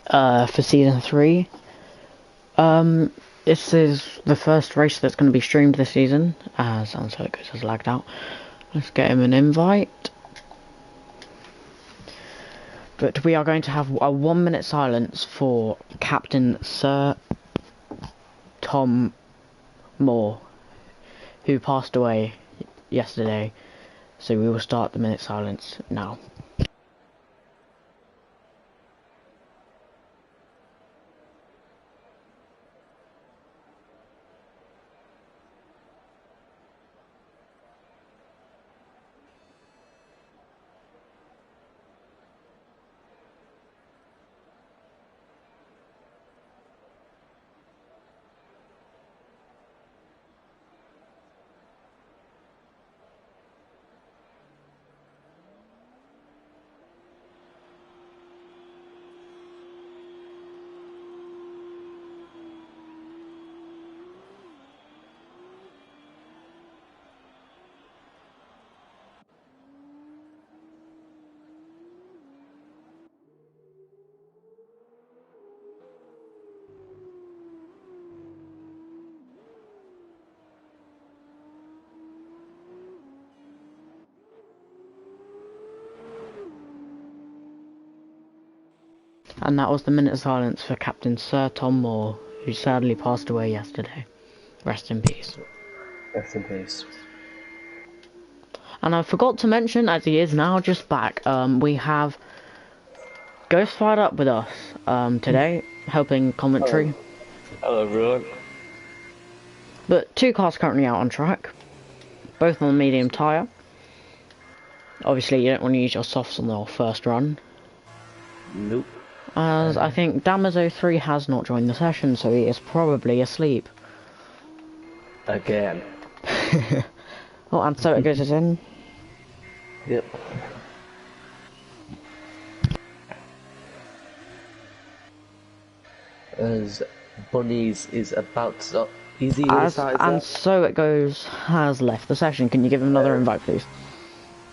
for season 3. This is the first race that's going to be streamed this season, as so it goes has lagged out. Let's get him an invite. But we are going to have a 1-minute silence for Captain Sir Tom Moore, who passed away yesterday. So we will start the minute silence now. And that was the minute of silence for Captain Sir Tom Moore, who sadly passed away yesterday. Rest in peace. Rest in peace. And I forgot to mention, as he is now just back, we have Ghost fired up with us today, helping commentary. Hello everyone. But 2 cars currently out on track, both on the medium tyre. Obviously you don't want to use your softs on the first run. Nope. As I think Damazo3 has not joined the session, so he is probably asleep. Again. Oh, and so it goes us in. Yep. As Bunnies is about to stop. And so it goes has left the session. Can you give him another invite, please?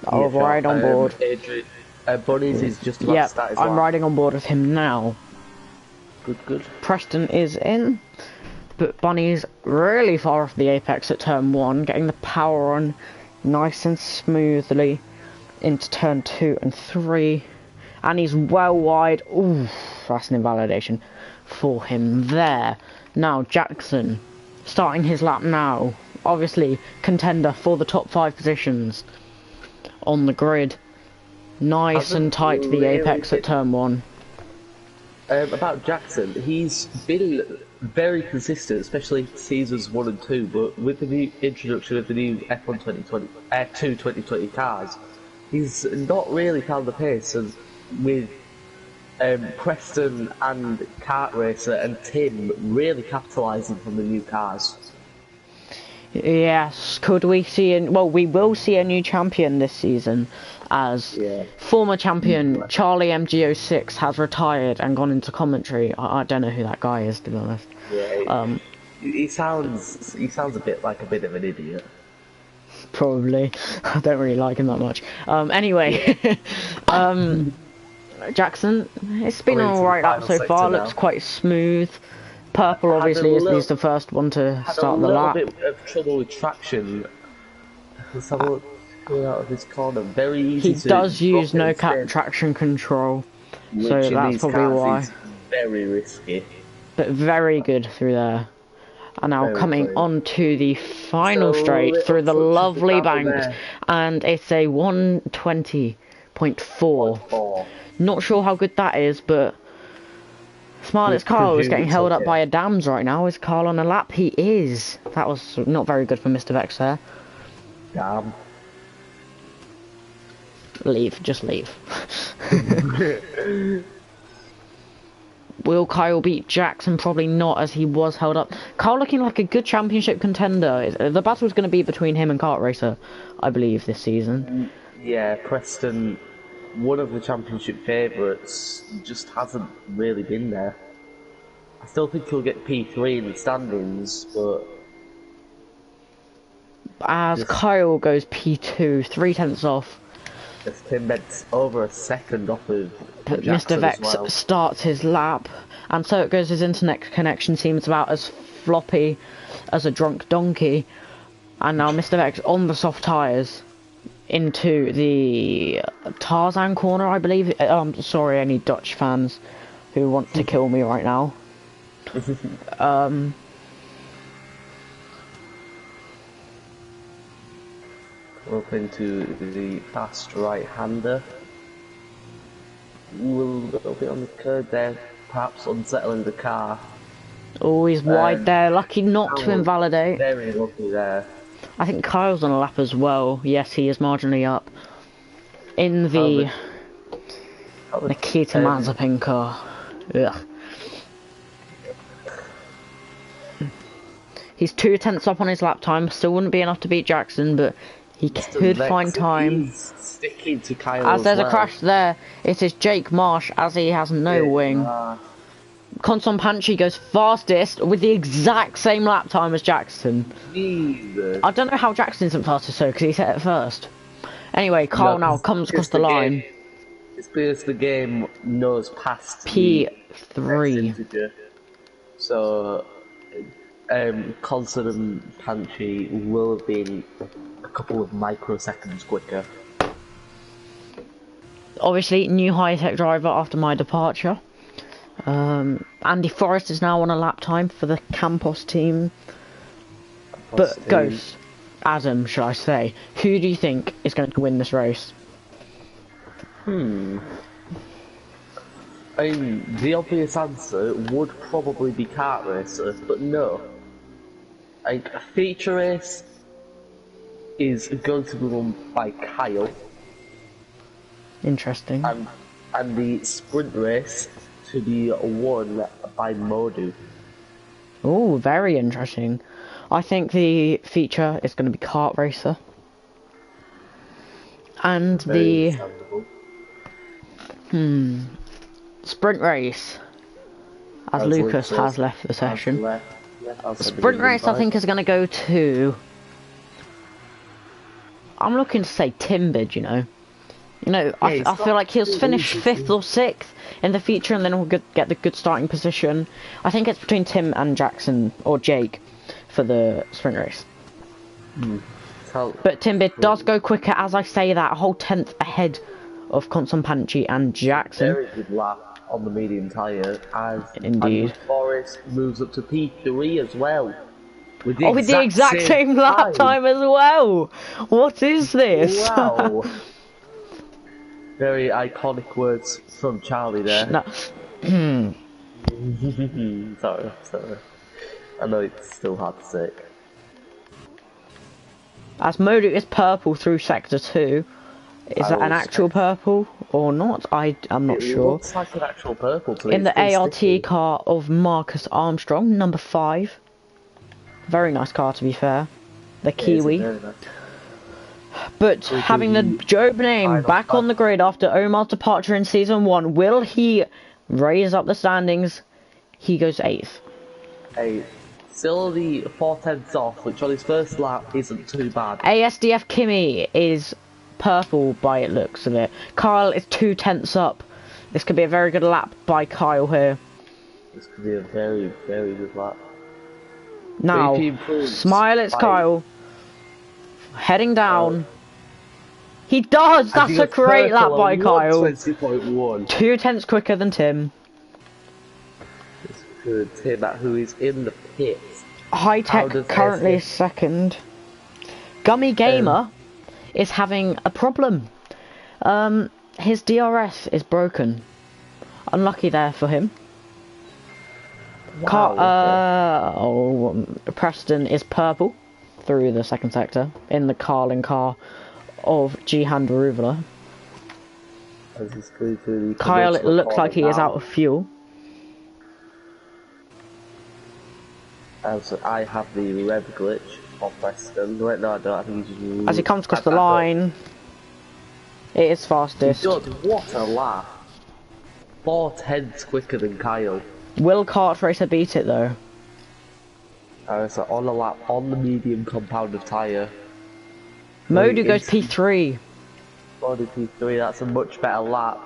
I'll ride on board. Bunnies is just about to start his I'm lap. riding on board with him now. Good. Preston is in, but Bunny's really far off the apex at turn 1, getting the power on nice and smoothly into turn 2 and 3, and he's well wide. Ooh, that's an invalidation for him there. Now Jackson starting his lap now, obviously contender for the top 5 positions on the grid. Nice and tight to the apex at turn 1. About Jackson, he's been very consistent, especially seasons 1 and 2, but with the new introduction of the new F1 2020 cars, he's not really found the pace, and with Preston and Kart Racer and Tim really capitalising from the new cars. Yes, could we see well, we will see a new champion this season, as former champion Charlie MG06 has retired and gone into commentary. I don't know who that guy is, to be honest. Yeah, he sounds a bit like a bit of an idiot. Probably. I don't really like him that much. Anyway, Jackson, it's been an alright lap so far, looks quite smooth. Purple obviously is the first one to start the lap. Had a little bit of trouble with traction. Let's have a look out of this corner. Very easy He does use no cap traction control, so that's probably why. Is very risky. But very good through there. And now coming on to the final straight through the lovely banks, and it's a 120.4. Not sure how good that is, but Smartest Carl is getting held up by a Dams right now. Is Carl on a lap? He is. That was not very good for Mr. Vex there. Damn. Leave. Just leave. Will Kyle beat Jackson? Probably not, as he was held up. Kyle looking like a good championship contender. The battle's going to be between him and Kart Racer, I believe, this season. Yeah, Preston, one of the championship favourites, just hasn't really been there. I still think he'll get P3 in the standings, but... As Kyle goes P2, 3 tenths off. As Tim Bent's over a second off of But Mr. Jackson Vex as well. starts his lap, and so it goes. His internet connection seems about as floppy as a drunk donkey. And now Mr. Vex on the soft tyres into the Tarzan corner, I believe. I'm sorry, any Dutch fans who want to kill me right now. Up into the fast right-hander. Will be on the curb there, perhaps unsettling the car. Oh, he's wide there, lucky not to invalidate. Very lucky there. I think Kyle's on a lap as well. Yes, he is marginally up. In the Nikita Mazepin car. Ugh. He's 2 tenths up on his lap time. Still wouldn't be enough to beat Jackson, but he could find time. He's sticking to Kyle As there's a crash there, it is Jake Marsh, as he has no wing. Conson Panchi goes fastest with the exact same lap time as Jackson. Jesus. I don't know how Jackson isn't fastest though, because he hit it first. Anyway, Kyle now comes across the line. It's because the game knows past P3. So, Conson and Panchi will have been a couple of microseconds quicker. Obviously, new high-tech driver after my departure. Andy Forrest is now on a lap time for the Campos team. But Ghost, Adam, should I say, who do you think is going to win this race? I mean, the obvious answer would probably be kart racer, but no. Like, a feature race is going to be won by Kyle. Interesting. And the sprint race to be won by Modu. Oh, very interesting. I think the feature is going to be kart racer. And Very the sprint race, as Lucas has left the session. The sprint race, I think, is going to go to. I'm looking to say Timbid, you know. I feel like he'll finish 5th or 6th in the feature, and then we'll get the good starting position. I think it's between Tim and Jackson, or Jake, for the sprint race. But Timbid does go quicker, as I say that, a whole 10th ahead of Conson and Jackson. Very good lap on the medium tyre, as Indeed. Forrest moves up to P3 as well. With the exact same lap time as well! What is this? Wow! Very iconic words from Charlie there. No. sorry. I know it's still hard to say. As Modu is purple through sector 2. Is that an actual purple or not? I'm not sure. It looks like an actual purple to me. In the ART car of Marcus Armstrong, number 5. Very nice car, to be fair. The Kiwi. Very nice. But having the Job name back on the grid after Omar's departure in Season 1, will he raise up the standings? He goes 8th. 8th. Still the 4 tenths off, which on his first lap isn't too bad. ASDF Kimi is purple by it looks of it. Kyle is 2 tenths up. This could be a very good lap by Kyle here. This could be a very, very good lap. Now, smile, it's Kyle. Heading down. He does! That's a great lap by Kyle. 20.1. 2 tenths quicker than Tim. It's good. Tim, who is in the pit. High Tech currently is 2nd. Gummy Gamer is having a problem. His DRS is broken. Unlucky there for him. Wow, Preston is purple through the 2nd sector in the Carlin car of Jihan Daruvula. Kyle, it looks like he is out of fuel. As I have the rev glitch on Preston. Wait, no, I don't. I think he's just... As he comes across the line, it is fastest. He does. What a lap! 4 tenths quicker than Kyle. Will Kart Racer beat it though? So on a lap on the medium compound of tyre. Modu goes P3. Gone in P3, that's a much better lap.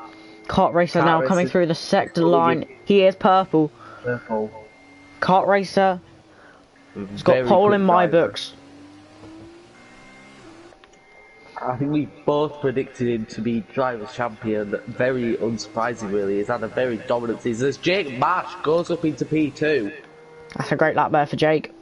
Kart Racer now coming through the sector line. He is purple. Purple. Kart Racer. He's got pole in my books. I think we both predicted him to be driver's champion. Very unsurprising, really. He's had a very dominant season. As Jake Marsh goes up into P2. That's a great lap there for Jake.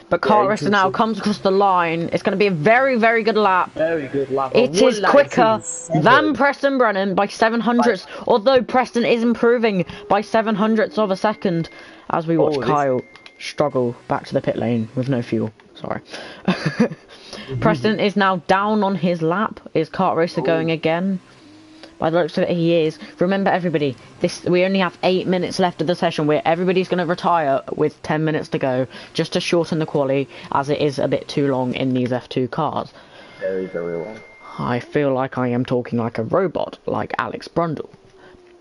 But Kart Racer now comes across the line. It's going to be a very, very good lap. Very good lap. It is quicker than Preston Brennan by 700ths, although Preston is improving by 700ths of a second as we watch Kyle struggle back to the pit lane with no fuel. Sorry. Preston is now down on his lap. Is Kart Racer going again? By the looks of it, he is. Remember, everybody, we only have 8 minutes left of the session where everybody's going to retire with 10 minutes to go, just to shorten the quali, as it is a bit too long in these F2 cars. Very, very long. I feel like I am talking like a robot, like Alex Brundle.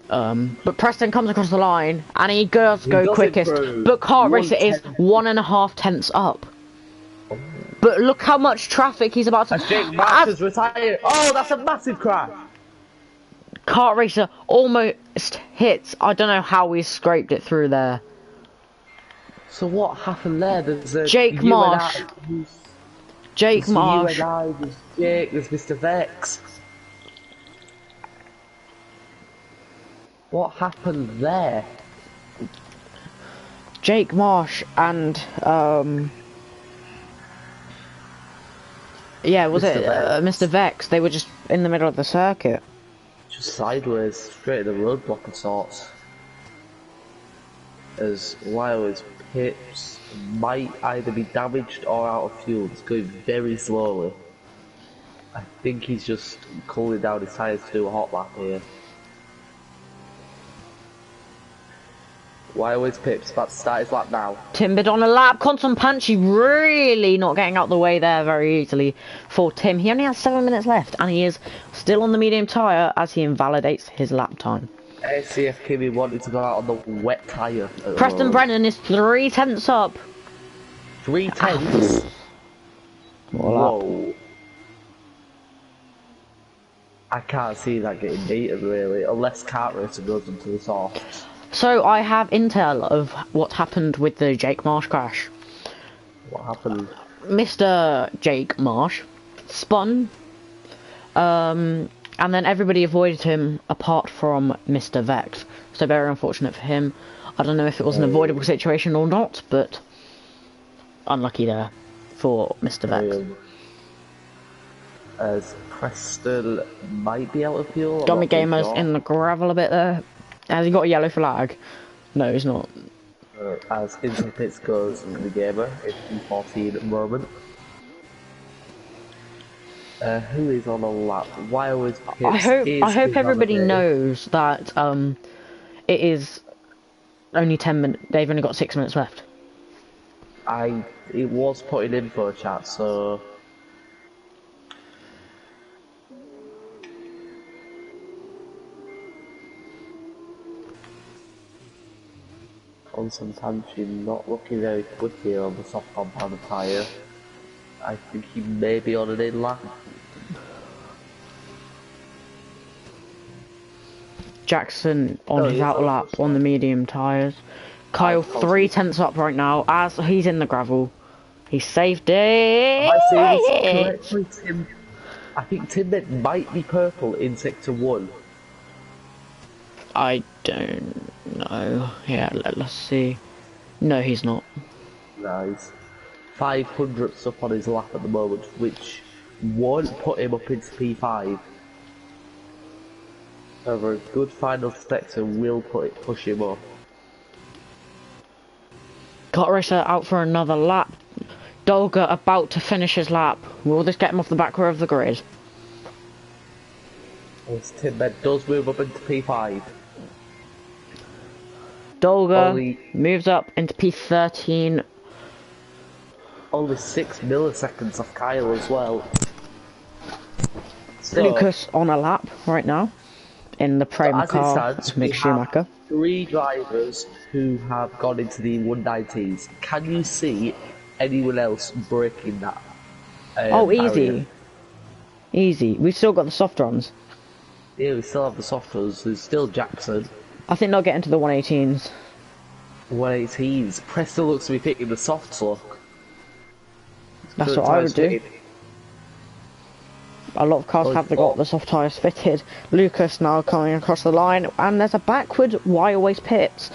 But Preston comes across the line, and he does go quickest. But Kart Racer is 1.5 tenths up. But look how much traffic he's about to... As Jake Marsh is retired. Oh, that's a massive crash. Kart Racer almost hits. I don't know how he scraped it through there. So what happened there? There's Jake Marsh. Jake Marsh. There's Jake, there's Mr. Vex. What happened there? Jake Marsh and yeah, was it Mr. Vex? They were just in the middle of the circuit. Just sideways, straight at the roadblock of sorts. As Lyle's pips might either be damaged or out of fuel. It's going very slowly. I think he's just cooling down his tyres to do a hot lap here. Lyle's pips about to start his lap now. Timbered on a lap. Constantpanchi really not getting out the way there very easily for Tim. He only has 7 minutes left and he is still on the medium tyre as he invalidates his lap time. ACF Kimmy wanted to go out on the wet tyre. Preston Brennan is 3 tenths up. 3 tenths? Whoa. I can't see that getting beaten really, unless Kart Racer goes into the softs. So I have intel of what happened with the Jake Marsh crash. What happened? Mr. Jake Marsh spun, and then everybody avoided him apart from Mr. Vex. So very unfortunate for him. I don't know if it was an avoidable situation or not, but unlucky there for Mr. Vex. As Preston might be out of fuel. Dommy Gamer's in the gravel a bit there. Has he got a yellow flag? No, he's not. As into the pits goes the Gamer in P14 at the moment. Who is on a lap? Why was pits? I hope everybody knows that it is only 10 minutes. They've only got 6 minutes left. It was put in info chat, so. Constantpanchi not looking very quick here on the soft compound tyre. I think he may be on an in lap. Jackson on his out lap on the medium tyres. Kyle 3 tenths up right now as he's in the gravel. He saved it. I see this correctly, Tim. I think Tim might be purple in sector 1. I don't know. Yeah, let's see. No, he's not. Nice. 500ths up on his lap at the moment, which won't put him up into P5. However, a good final sector will push him up. Kart Racer out for another lap. Dolga about to finish his lap. Will this get him off the back row of the grid? As Timbed does move up into P5. Dolga moves up into P13. Only 6 milliseconds off Kyle as well. So, Lucas on a lap right now in the Prema car. Mick Schumacher. 3 drivers who have gone into the 190s. Can you see anyone else breaking that? Oh, easy. Barrier? Easy. We've still got the soft runs. Yeah, we still have the soft runs. There's still Jackson. I think they'll get into the 118s. 118s. Preston looks to be picking the softs look. That's what I would do. A lot of cars have got the soft tyres fitted. Lucas now coming across the line, and there's a backward wire-waste pits.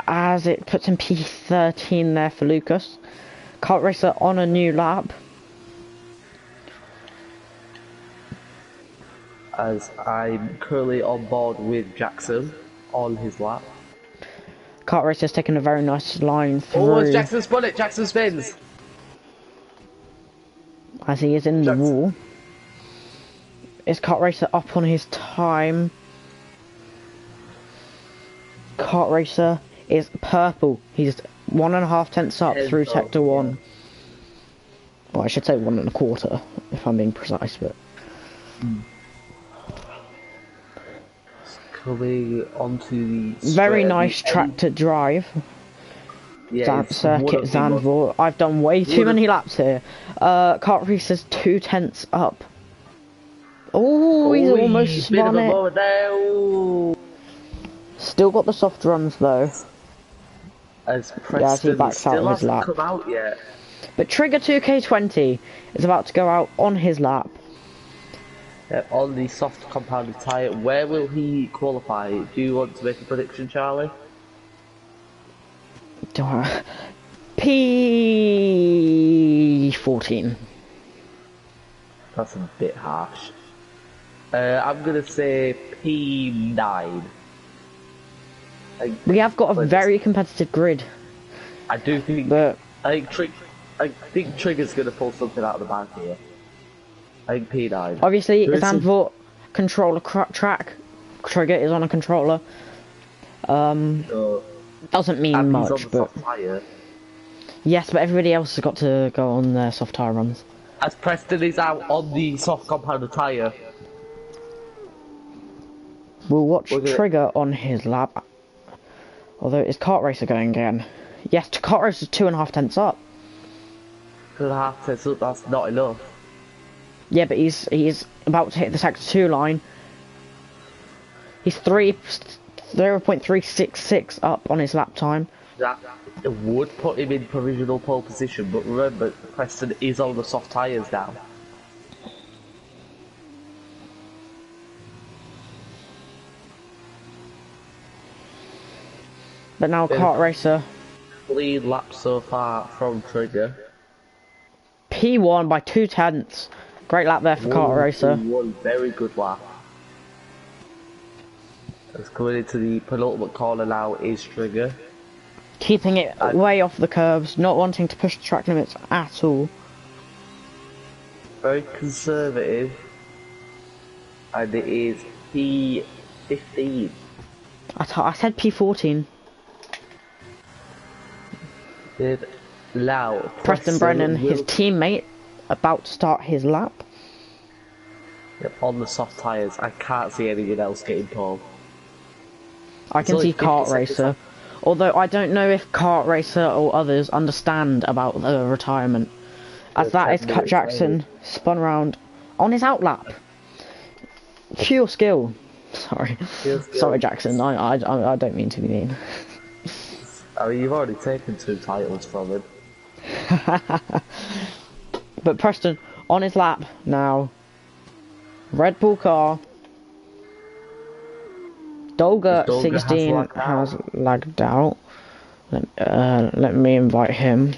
As it puts in P13 there for Lucas. Kart Racer on a new lap. As I'm currently on board with Jackson on his lap. Kart Racer's taking a very nice line through. Oh, it's Jackson spun it! Jackson spins! As he is in the wall. Is Kart Racer up on his time? Kart Racer is purple. He's 1.5 tenths up through sector 1. Well, I should say 1 1/4 if I'm being precise, but. Coming onto the very nice track to drive. Yeah, Circuit Zandvoort. I've done way too many laps here. Kart Racer's 2 tenths up. Oh, he's almost spun it. Still got the soft runs though. As Preston he backs out on his lap. Come out yet. But Trigger 2K20 is about to go out on his lap. On the soft compounded tyre. Where will he qualify? Do you want to make a prediction, Charlie? P14. That's a bit harsh. I'm gonna say P9. We have got a very competitive grid. I do think, but I think Trigger's gonna pull something out of the bag here. I think P9. Obviously, Zandvoort controller track. Trigger is on a controller. Doesn't mean much, but yes, but everybody else has got to go on their soft tyre runs. As Preston is out on the soft compounded tyre. We'll watch Trigger on his lap. Although, is Kart Racer going again? Yes, Kart Racer's 2.5 tenths up. 2.5 tenths up, that's not enough. Yeah, but he's about to hit the sector 2 line. He's 0.366 up on his lap time. That would put him in provisional pole position, but remember, Preston is on the soft tyres now. But now Kart Racer. Lead lap so far from Trigger. P1 by 2 tenths. Great lap there for Kart Racer. One very good lap. Let's go into the penultimate corner now is Trigger. Keeping it way off the curbs, not wanting to push the track limits at all. Very conservative. And it is P15. I said P14. Now, Preston Brennan, his teammate, about to start his lap. Yep, on the soft tyres. I can't see anyone else getting pole. I can see Kart Racer. Although I don't know if Kart Racer or others understand about the retirement. As that is Cut Jackson, spun round on his outlap. Pure skill. Sorry. Sorry Jackson, I don't mean to be mean. I mean, you've already taken 2 titles from him. But Preston, on his lap now. Red Bull car. Dolga 16 has lagged out. Let me invite him.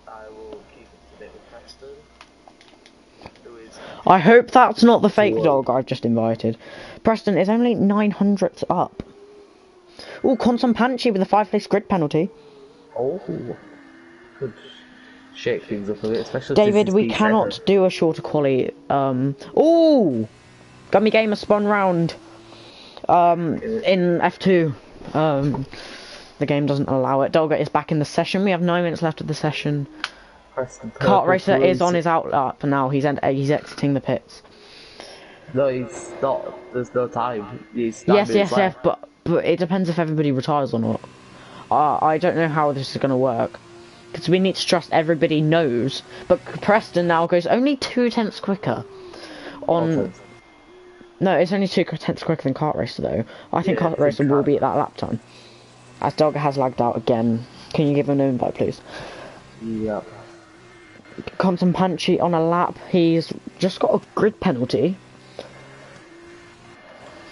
I will keep it a bit with Preston. I hope that's not the fake dog I've just invited. Preston is only 900th up. Oh, Consampanchi with a 5-place grid penalty. Oh, could shake things up a bit, especially David, we cannot do a shorter quali. Oh, Gummy Gamer spun round. In F2. The game doesn't allow it. Dolga is back in the session. We have 9 minutes left of the session. Kart Racer is on his outlap now. He's exiting the pits. No, he's not. There's no time. Yes, but it depends if everybody retires or not. I don't know how this is going to work. Because we need to trust everybody knows. But Preston now goes only 2/10 quicker. On... No, it's only 2/10 quicker than Kart Racer though. I think Kart Racer will beat that lap time. As Dogger has lagged out again. Can you give him an invite, please? Yeah. Compton Punchy on a lap. He's just got a grid penalty.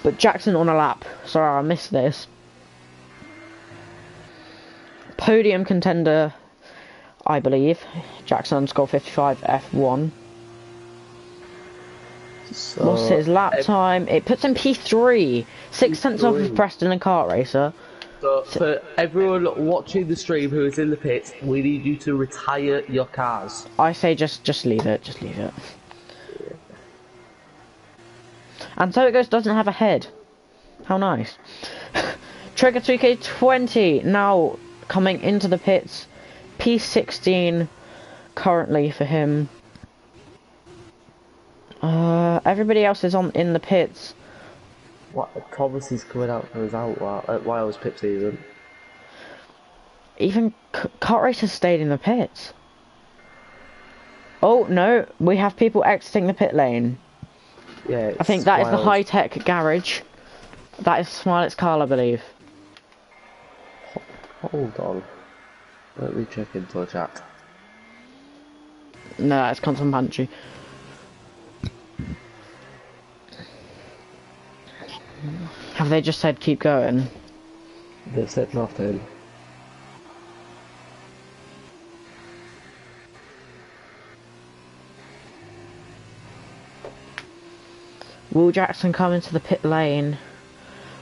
But Jackson on a lap. Sorry, I missed this. Podium contender, I believe. Jackson scored 55 F1. So, what's his lap time? It puts him P3. 6 tenths off of Preston and Kart Racer. So, for everyone watching the stream who is in the pits, we need you to retire your cars. I say just leave it. Just leave it. Yeah. And so it goes. Doesn't have a head. How nice. Cwr2 now coming into the pits. P16 currently for him. Everybody else is in the pits. What? Thomas is coming out for his out while I was pit season. Even Kart Racer stayed in the pits. Oh no, we have people exiting the pit lane. Yeah, I think that is the high-tech garage. That is Smilett's car, I believe. Hold on. Let me check into the chat. No, that's Compton Punchy. Have they just said keep going? They said nothing. Will Jackson come into the pit lane?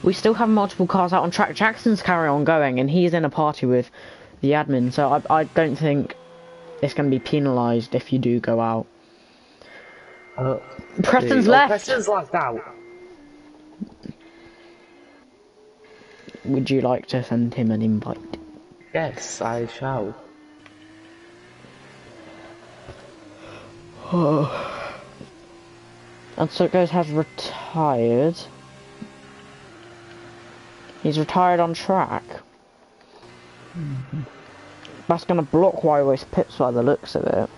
We still have multiple cars out on track. Jackson's carry on going and he's in a party with the admin, so I don't think it's going to be penalised if you do go out. Preston's left! Preston's left out! Would you like to send him an invite? Yes, I shall. And so it goes has retired. He's retired on track. That's going to block Wywa's pits by the looks of it.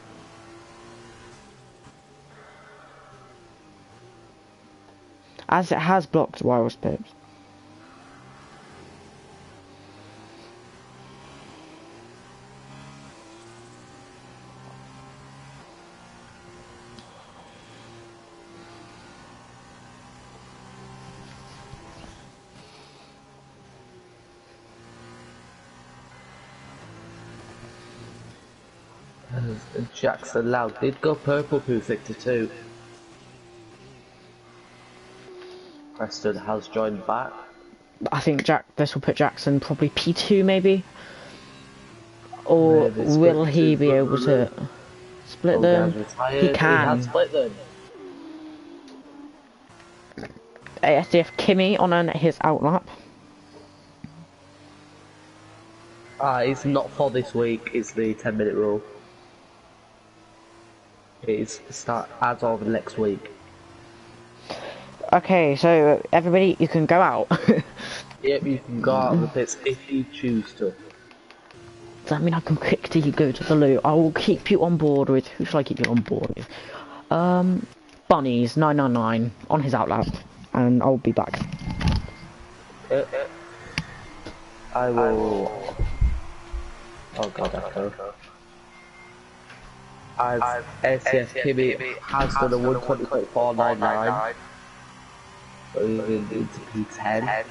As it has blocked Wywa's pits. Jackson Loud did go purple P62. Preston has joined back. I think this will put Jackson probably P2 maybe. Or will he be able to split them? He can. He split them. ASDF Kimmy on his outlap. It's not for this week, it's the 10-minute rule. It's start as of next week. Okay, so everybody, you can go out. Yep, you can go out of the pits if you choose to. Does that mean I can quickly go to the loo? I will keep you on board with... Who should I keep you on board with? Bunnies 999 on his outlap. And I'll be back. I will... Oh god, echo. As SCS Kimmy has done a 120.499. So he's into P10.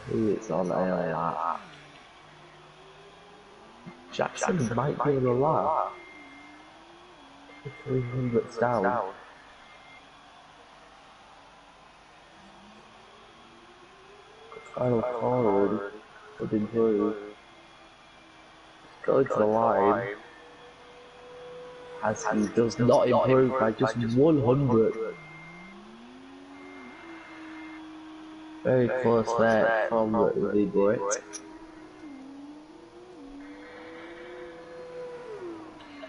Who is on that? Jackson might be on the lap. 300's down. Final forward would improve. Going to the line as he does not improve by just 100. Very close there from the Brit.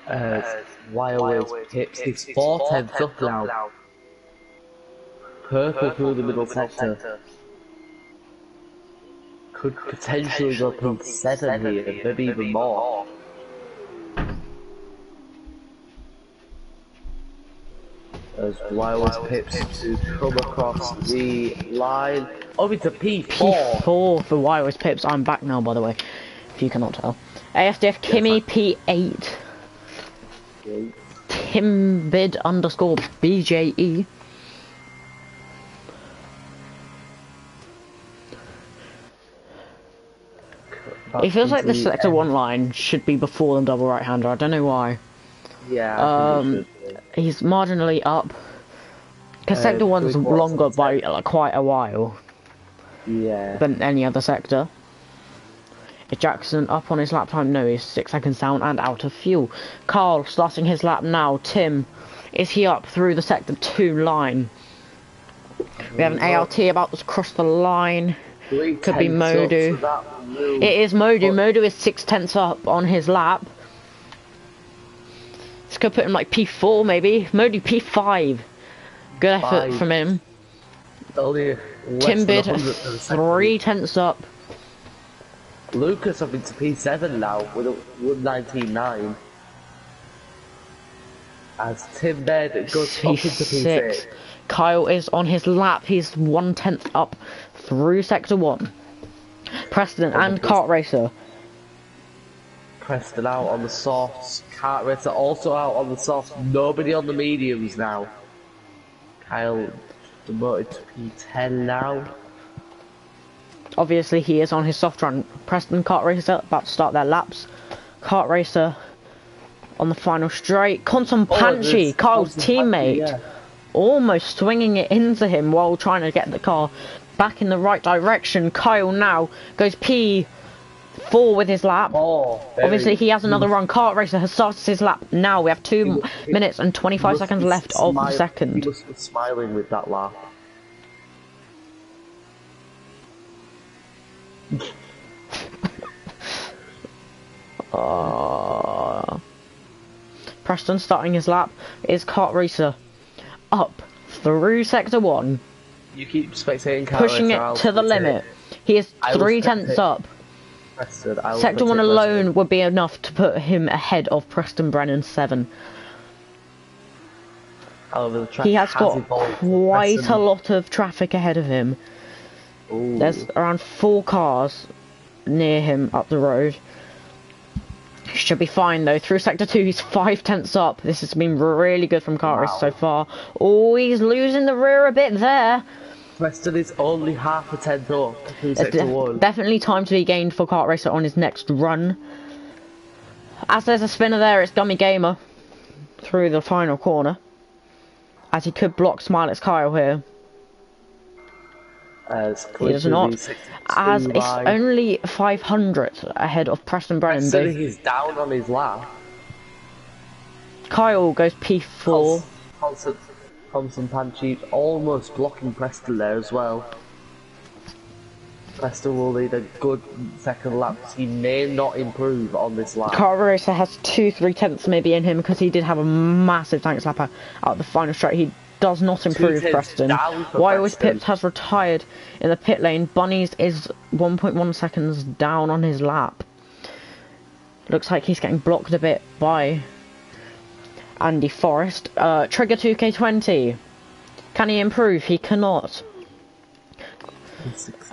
As Wild's pips is 4 tenths up now. Purple through the middle sector. Could potentially go P7 here, maybe even more. As Wireless Pips to come across the line. Oh, it's a P4. P4 for Wireless Pips. I'm back now, by the way, if you cannot tell. AFDF Kimmy P8. Timbid underscore BJE. It feels like the Sector 1 line should be before the double right-hander. I don't know why. Yeah, he's marginally up. Because Sector 1's longer by quite a while. Yeah. Than any other sector. Is Jackson up on his lap time? No, he's 6 seconds down and out of fuel. Carl starting his lap now. Tim, is he up through the Sector 2 line? We have an ALT about to cross the line. Could be Modu. It is Modu. Modu is 6/10 up on his lap. This could put him like P4 maybe. Modu P5. Good effort from him. Timbid 3/10 up. Lucas up into P7 now with a 1:19.9. As Timbid goes up into P6. Kyle is on his lap. He's 1/10 up through Sector 1. Preston and Kart Racer. Preston out on the softs. Kart Racer also out on the softs. Nobody on the mediums now. Kyle demoted to P10 now. Obviously he is on his soft run. Preston Kart Racer about to start their laps. Kart Racer on the final straight. Konson Panchi, Kyle's teammate, yeah. Almost swinging it into him while trying to get the car back in the right direction. Kyle now goes P4 with his lap. Obviously he has another run. Kart Racer has started his lap now. We have 2 minutes and 25 seconds left of the second. He must be smiling with that lap. Preston starting his lap. Is Kart Racer up through Sector 1. You keep spectating Kart pushing Racer, it to the limit. He is 3/10 up. Preston, Sector 1 alone would be enough to put him ahead of Preston Brennan 7. He has got quite a lot of traffic ahead of him. Ooh. There's around 4 cars near him up the road. He should be fine though. Through Sector 2 he's 5/10 up. This has been really good from Kart Racer so far. Oh, he's losing the rear a bit there. Preston is only half a tenth up through Sector 1. Definitely time to be gained for Kart Racer on his next run. As there's a spinner there, it's Gummy Gamer through the final corner. As he could block Smilex Kyle here. He does not. As it's only 500 ahead of Preston Brennan. So he's down on his lap. Kyle goes P4. Thompson Panchi almost blocking Preston there as well. Preston will need a good second lap. He may not improve on this lap. Kart Racer has 2/3 maybe in him because he did have a massive tank lap out the final straight. He does not improve Preston. Wireless Pips has retired in the pit lane. Bunnies is 1.1 seconds down on his lap. Looks like he's getting blocked a bit by Andy Forrest. Trigger 2K20. Can he improve? He cannot.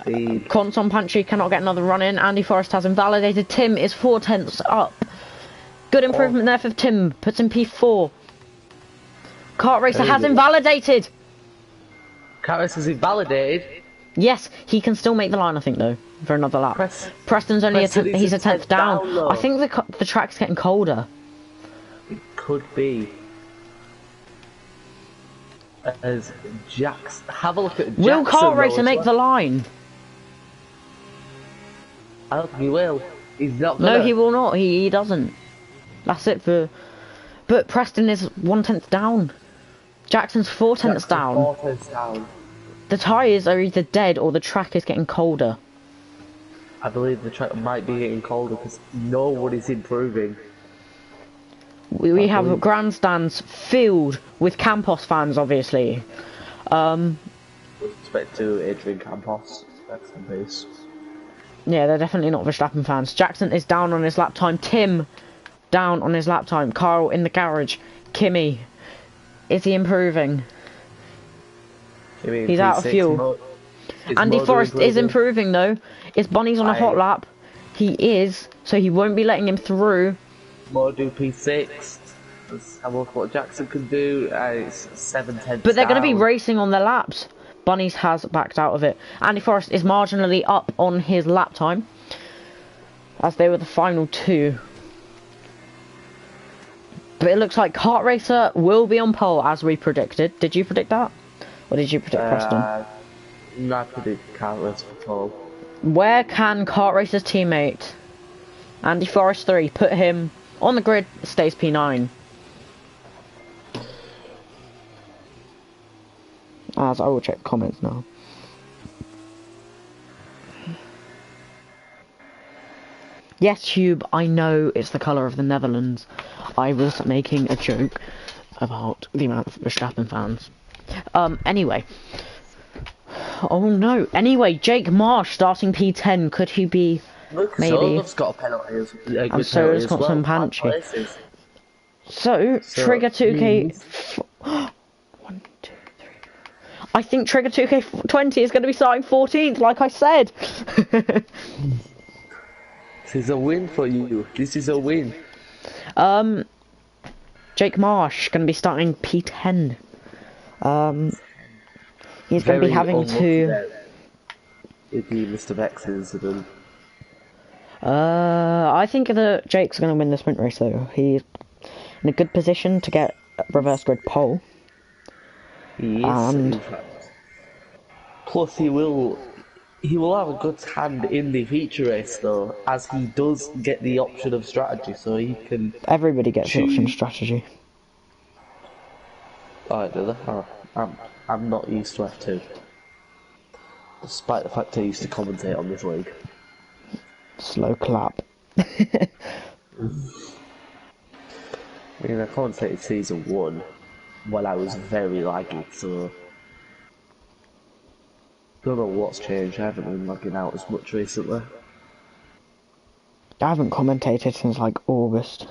Konson Panchi cannot get another run in. Andy Forrest has invalidated. Tim is 4/10 up. Good improvement there for Tim. Puts in P4. Kart Racer has invalidated. Kart Racer's invalidated? Yes, he can still make the line, I think, though, for another lap. Preston's only he's a 10th down. I think the track's getting colder. It could be. As Jax, have a look at Jackson. Will Kart Racer make the line? I don't think he will. He's not gonna. No, he will not. He doesn't. That's it for. But Preston is 1/10 down. Jackson's 4/10 down. 4/10 down. The tyres are either dead or the track is getting colder. I believe the track might be getting colder because nobody's improving. We have grandstands filled with Campos fans, obviously. disrespect to Adrian Campos. That's the base. Yeah, they're definitely not Verstappen fans. Jackson is down on his lap time. Tim, down on his lap time. Carl in the garage. Kimi, is he improving? He's out of fuel. Andy Forrest is improving though. Is Bonnie's on a hot lap? He is, so he won't be letting him through. Modu P6. Let's have a look what Jackson can do. It's 7/10. But they're going to be racing on their laps. Bunnies has backed out of it. Andy Forrest is marginally up on his lap time, as they were the final two. But it looks like Kart Racer will be on pole as we predicted. Did you predict that? Or did you predict Preston? No, I predict Kart Racer for pole. Where can Kart Racer's teammate, Andy Forrest 3, put him on the grid, stays P9? As I will check comments now. Yes, Hube, I know it's the colour of the Netherlands. I was making a joke about the amount of Verstappen fans. Anyway. Oh no. Anyway, Jake Marsh starting P10. Could he be maybe? Solov's got a penalty as and Solov's got some punchy. So, Trigger 2K... 1, 2, 3... I think Trigger 2K20 is going to be starting 14th, like I said. This is a win for you. This is a win. Jake Marsh going to be starting P10. He's going to be having to... With the Mr. Vex incident. I think that Jake's going to win the sprint race though. He's in a good position to get reverse grid pole. He is, in fact. Plus he will have a good hand in the feature race though, as he does get the option of strategy, so he can... Everybody gets the option of strategy. Alright, I'm not used to F2. Despite the fact I used to commentate on this league. Slow clap. I mean, I commentated season 1 when I was very laggy, so... Don't know what's changed, I haven't been lagging out as much recently. I haven't commentated since like August.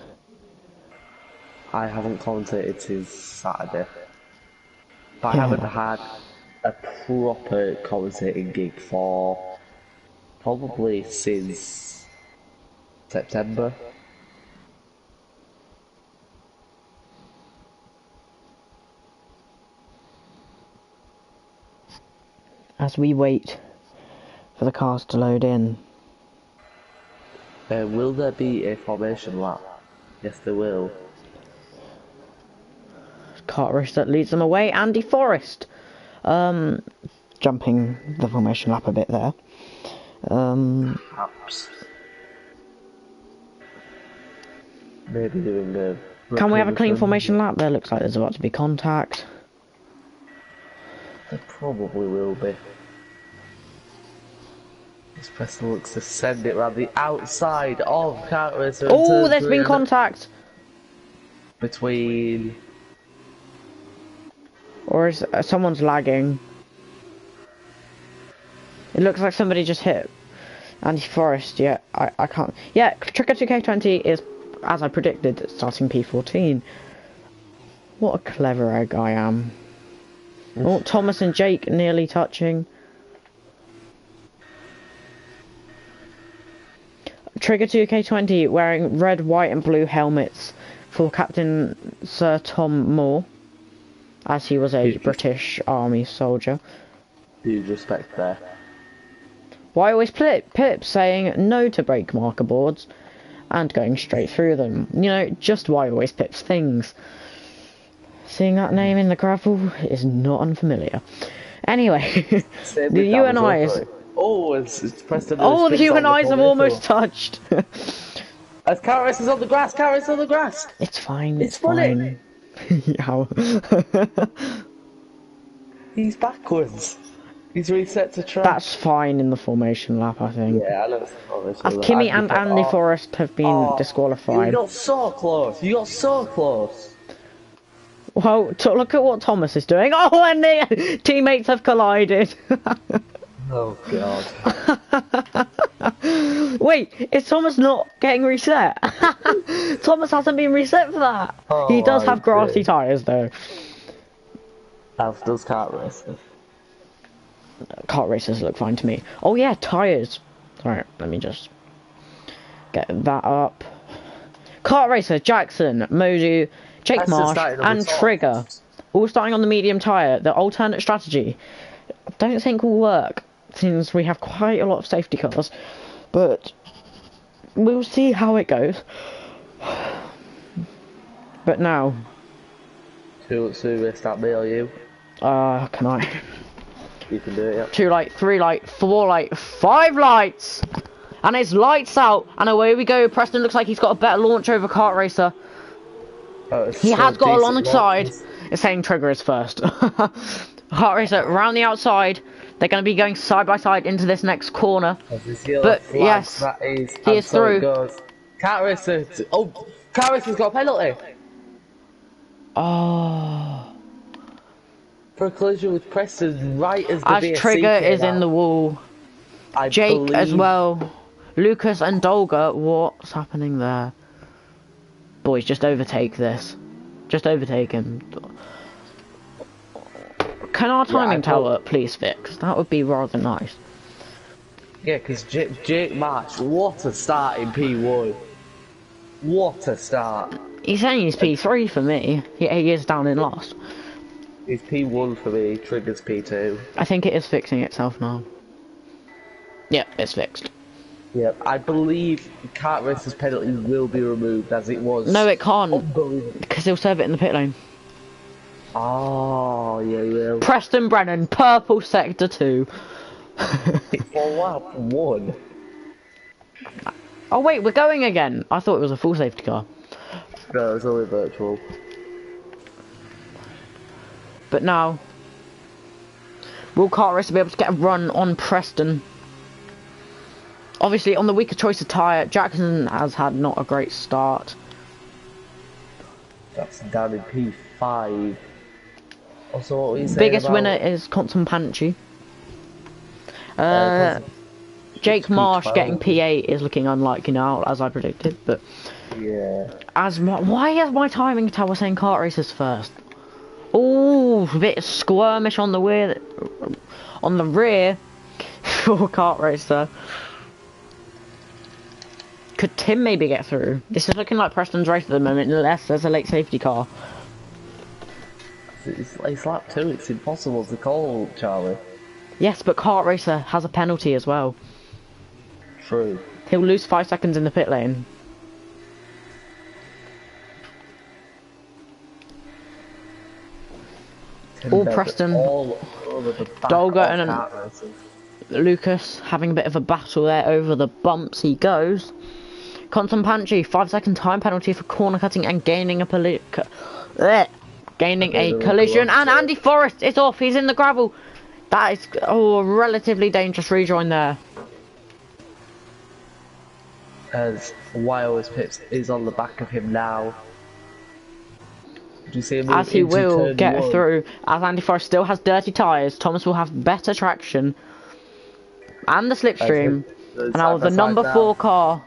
I haven't commentated since Saturday. But I haven't had a proper commentating gig for probably since September. As we wait for the cars to load in. Will there be a formation lap? Yes, there will. Kart race that leads them away. Andy Forrest. Jumping the formation lap a bit there. Perhaps. Maybe doing a... Can we have a clean formation lap? There looks like there's about to be contact. There probably will be. This Preston looks to send it around the outside of Kart Racer. Oh, there's been contact! Between... Or is someone's lagging? It looks like somebody just hit Andy Forrest. Yeah, I can't. Yeah, Trigger 2K20 is, as I predicted, starting P14. What a clever egg I am. Oh, Thomas and Jake nearly touching. Trigger 2K20 wearing red, white and blue helmets for Captain Sir Tom Moore, as he was a British Army soldier. Huge respect there. Why always Pip saying no to brake marker boards and going straight through them? You know, just why always Pip's things. Seeing that name in the gravel is not unfamiliar. Anyway, the UNIs. Oh, it's Preston. Oh, the UNIs have almost touched. As Kart Racer's on the grass, Kart Racer's on the grass. It's fine. It's funny. Fine. Yeah. He's backwards. He's reset to track. That's fine in the formation lap, I think. Yeah, I know it's the formation As Kimi and Andy Forrest have been disqualified. You got so close. You got so close. Well, look at what Thomas is doing. Oh, and the teammates have collided. Oh god. Wait, is Thomas not getting reset? Thomas hasn't been reset for that. Oh, He does I have grassy see. tyres though. As does kart racing. Kart racers look fine to me. Oh yeah, tyres. Alright, let me just get that up. Kart racer, Jackson, Modu, Jake That's just Marsh, starting on and the top. Trigger. All starting on the medium tyre. The alternate strategy, I don't think will work, since we have quite a lot of safety cars. But we'll see how it goes. But now, Cwr2 start me or you? can I? You can do it, yeah. 2 light, 3 light, 4 light, 5 lights! And it's lights out, and away we go. Preston looks like he's got a better launch over Kart Racer. Oh, He has got a long side. It's saying Trigger is first. Kart Racer round the outside. They're going to be going side by side into this next corner. But yes, he is through. Kart Racer. Oh, Kart Racer's got a penalty Oh. for a collision with Preston right as the As VSC Trigger came is in out. the wall. I Jake as believe- well. Lucas and Dolga. What's happening there? Boys, just overtake this. Just overtake him. Can our timing tower please fix? That would be rather nice. Yeah, because Jake Marsh, what a start in P1. What a start. He's saying he's P3 for me. He is down in last. He's P1 for me, Trigger's P2. I think it is fixing itself now. Yep, it's fixed. Yep, I believe Kart Racer's penalty will be removed as it was. No, it can't. Unbelievable. Because he'll serve it in the pit lane. Oh, yeah, he will. Preston Brennan, purple sector 2. For lap 1. Oh wait, we're going again. I thought it was a full safety car. No, it's only virtual. But now, will Kart Racer be able to get a run on Preston? Obviously, on the weaker choice of tyre, Jackson has had not a great start. That's down in P5. Also, what were you saying Biggest about... winner is Constanpanchi. Constantine- Jake Marsh P12. getting P8 is looking unlikely now, as I predicted. But Yeah. why is my timing tower saying Kart Racers first? Oh, a bit squirmish on the rear for Kart Racer. Could Tim maybe get through? This is looking like Preston's race at the moment, unless there's a late safety car. It's lap 2, it's impossible to call, Charlie. Yes, but Kart Racer has a penalty as well. True. He'll lose 5 seconds in the pit lane. All Preston, All over the back Dolga of and Kart Racers. Lucas having a bit of a battle there over the bumps he goes. Constanpanchi, 5 second time penalty for corner cutting and gaining a collision, and Andy Forrest is off, he's in the gravel. That is a relatively dangerous rejoin there. As Wireless Pips is on the back of him now. Do you see him As he into will turn get 1? through, as Andy Forrest still has dirty tyres, Thomas will have better traction. And the slipstream. And now the number 4 car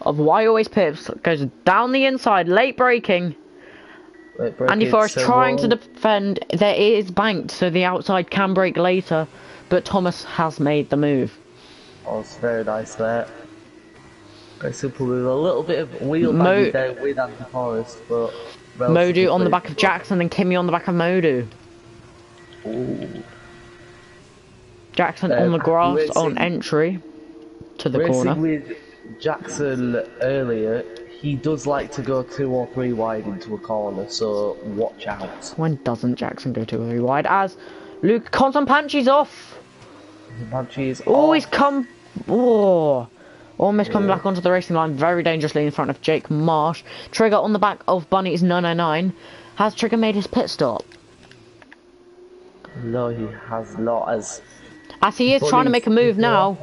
of Why Always Pips goes down the inside, late braking. Andy Forrest trying to defend. There is banked, so the outside can brake later. But Thomas has made the move. Oh, it's very nice there. Very simple with a little bit of wheel banding there with Andy Forrest, but... Modu on the back of Jackson and Kimmy on the back of Modu. Ooh. Jackson on the grass on entry to the corner. With Jackson earlier, he does like to go 2 or 3 wide into a corner, so watch out. When doesn't Jackson go 2 or 3 wide? As Luke Constanpanchi's off. Oh, he's come. Oh, almost coming back onto the racing line very dangerously in front of Jake Marsh. Trigger on the back of Bunny's 999. Has Trigger made his pit stop? No, he has not. As he is trying to make a move now.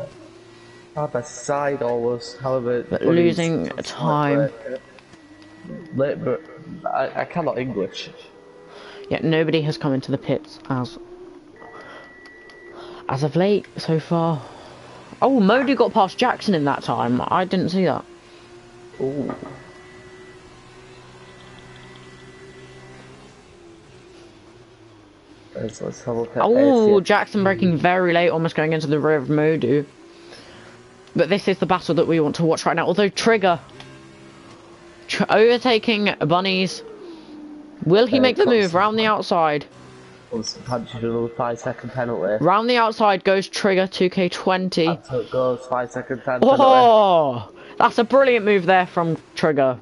Side side almost, however, but losing time. But I cannot English. Yet nobody has come into the pits as of late so far. Oh, Modu got past Jackson in that time. I didn't see that. Ooh. Let's have a look at Oh, Jackson braking very late, almost going into the rear of Modu. But this is the battle that we want to watch right now. Although Trigger overtaking Bunnies. Will he make the move round the outside? Punches another 5-second penalty. Round the outside goes Trigger 2K20. Until it goes 5-second penalty. Oh, that's a brilliant move there from Trigger.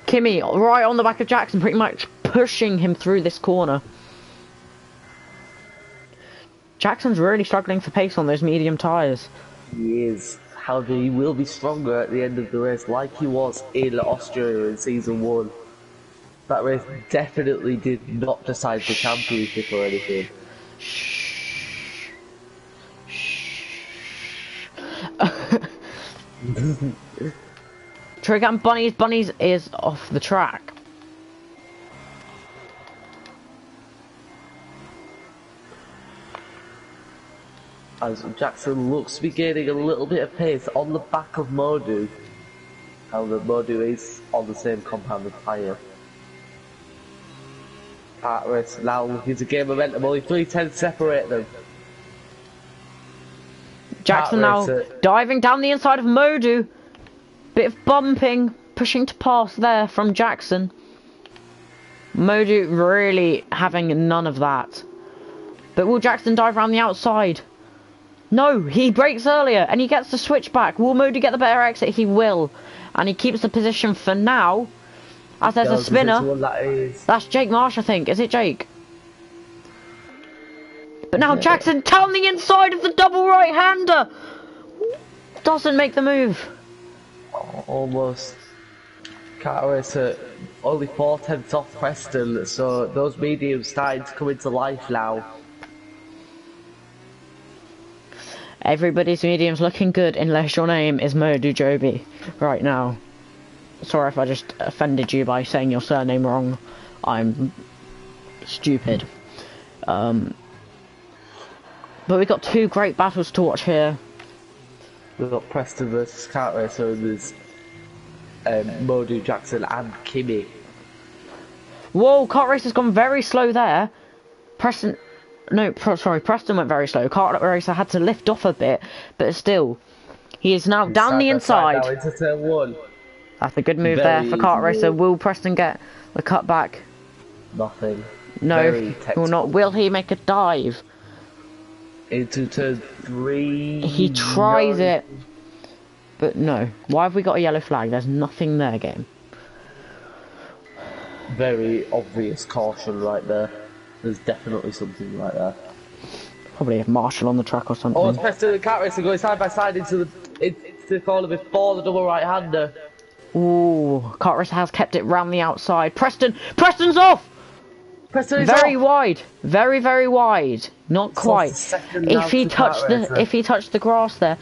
Kimmy right on the back of Jackson, pretty much pushing him through this corner. Jackson's really struggling for pace on those medium tyres. He is. However, he will be stronger at the end of the race, like he was in Austria in Season 1. That race definitely did not decide the championship or anything. Trigger and Bunnies is off the track. As Jackson looks to be gaining a little bit of pace on the back of Modu. However, Modu is on the same compound tyre. Kart race now looking to gain momentum, only 3 tenths separate them. Jackson now diving down the inside of Modu. Bit of bumping, pushing to pass there from Jackson. Modu really having none of that. But will Jackson dive around the outside? No, he brakes earlier and he gets the switch back. Will Modu get the better exit? He will. And he keeps the position for now. As there's a spinner. That's Jake Marsh, I think. Is it Jake? But now Jackson down the inside of the double right-hander. Doesn't make the move. Almost. Kart racer only 4 tenths off Preston, so those mediums starting to come into life now. Everybody's medium's looking good unless your name is Modu Joby right now. Sorry if I just offended you by saying your surname wrong. I'm stupid. But we've got 2 great battles to watch here. We've got Preston versus Kart racer, and there's Modu, Jackson and Kimmy. Whoa, Kart Racer's gone very slow there. Preston went very slow. Kart Racer had to lift off a bit, but still, he is now down the inside. Now into turn 1. That's a good move there for Kart Racer. Will Preston get the cutback? Nothing. No, he will not. Will he make a dive? Into turn 3. He tries it, but no. Why have we got a yellow flag? There's nothing there, game. Very obvious caution right there. There's definitely something right there. Probably a marshal on the track or something. Oh, it's Preston and Kart Racer going side by side into the corner before the double right-hander. Ooh, Kart Racer has kept it round the outside. Preston's off! Preston is very off. Wide. Very, very wide. Not quite. If he touched the grass there.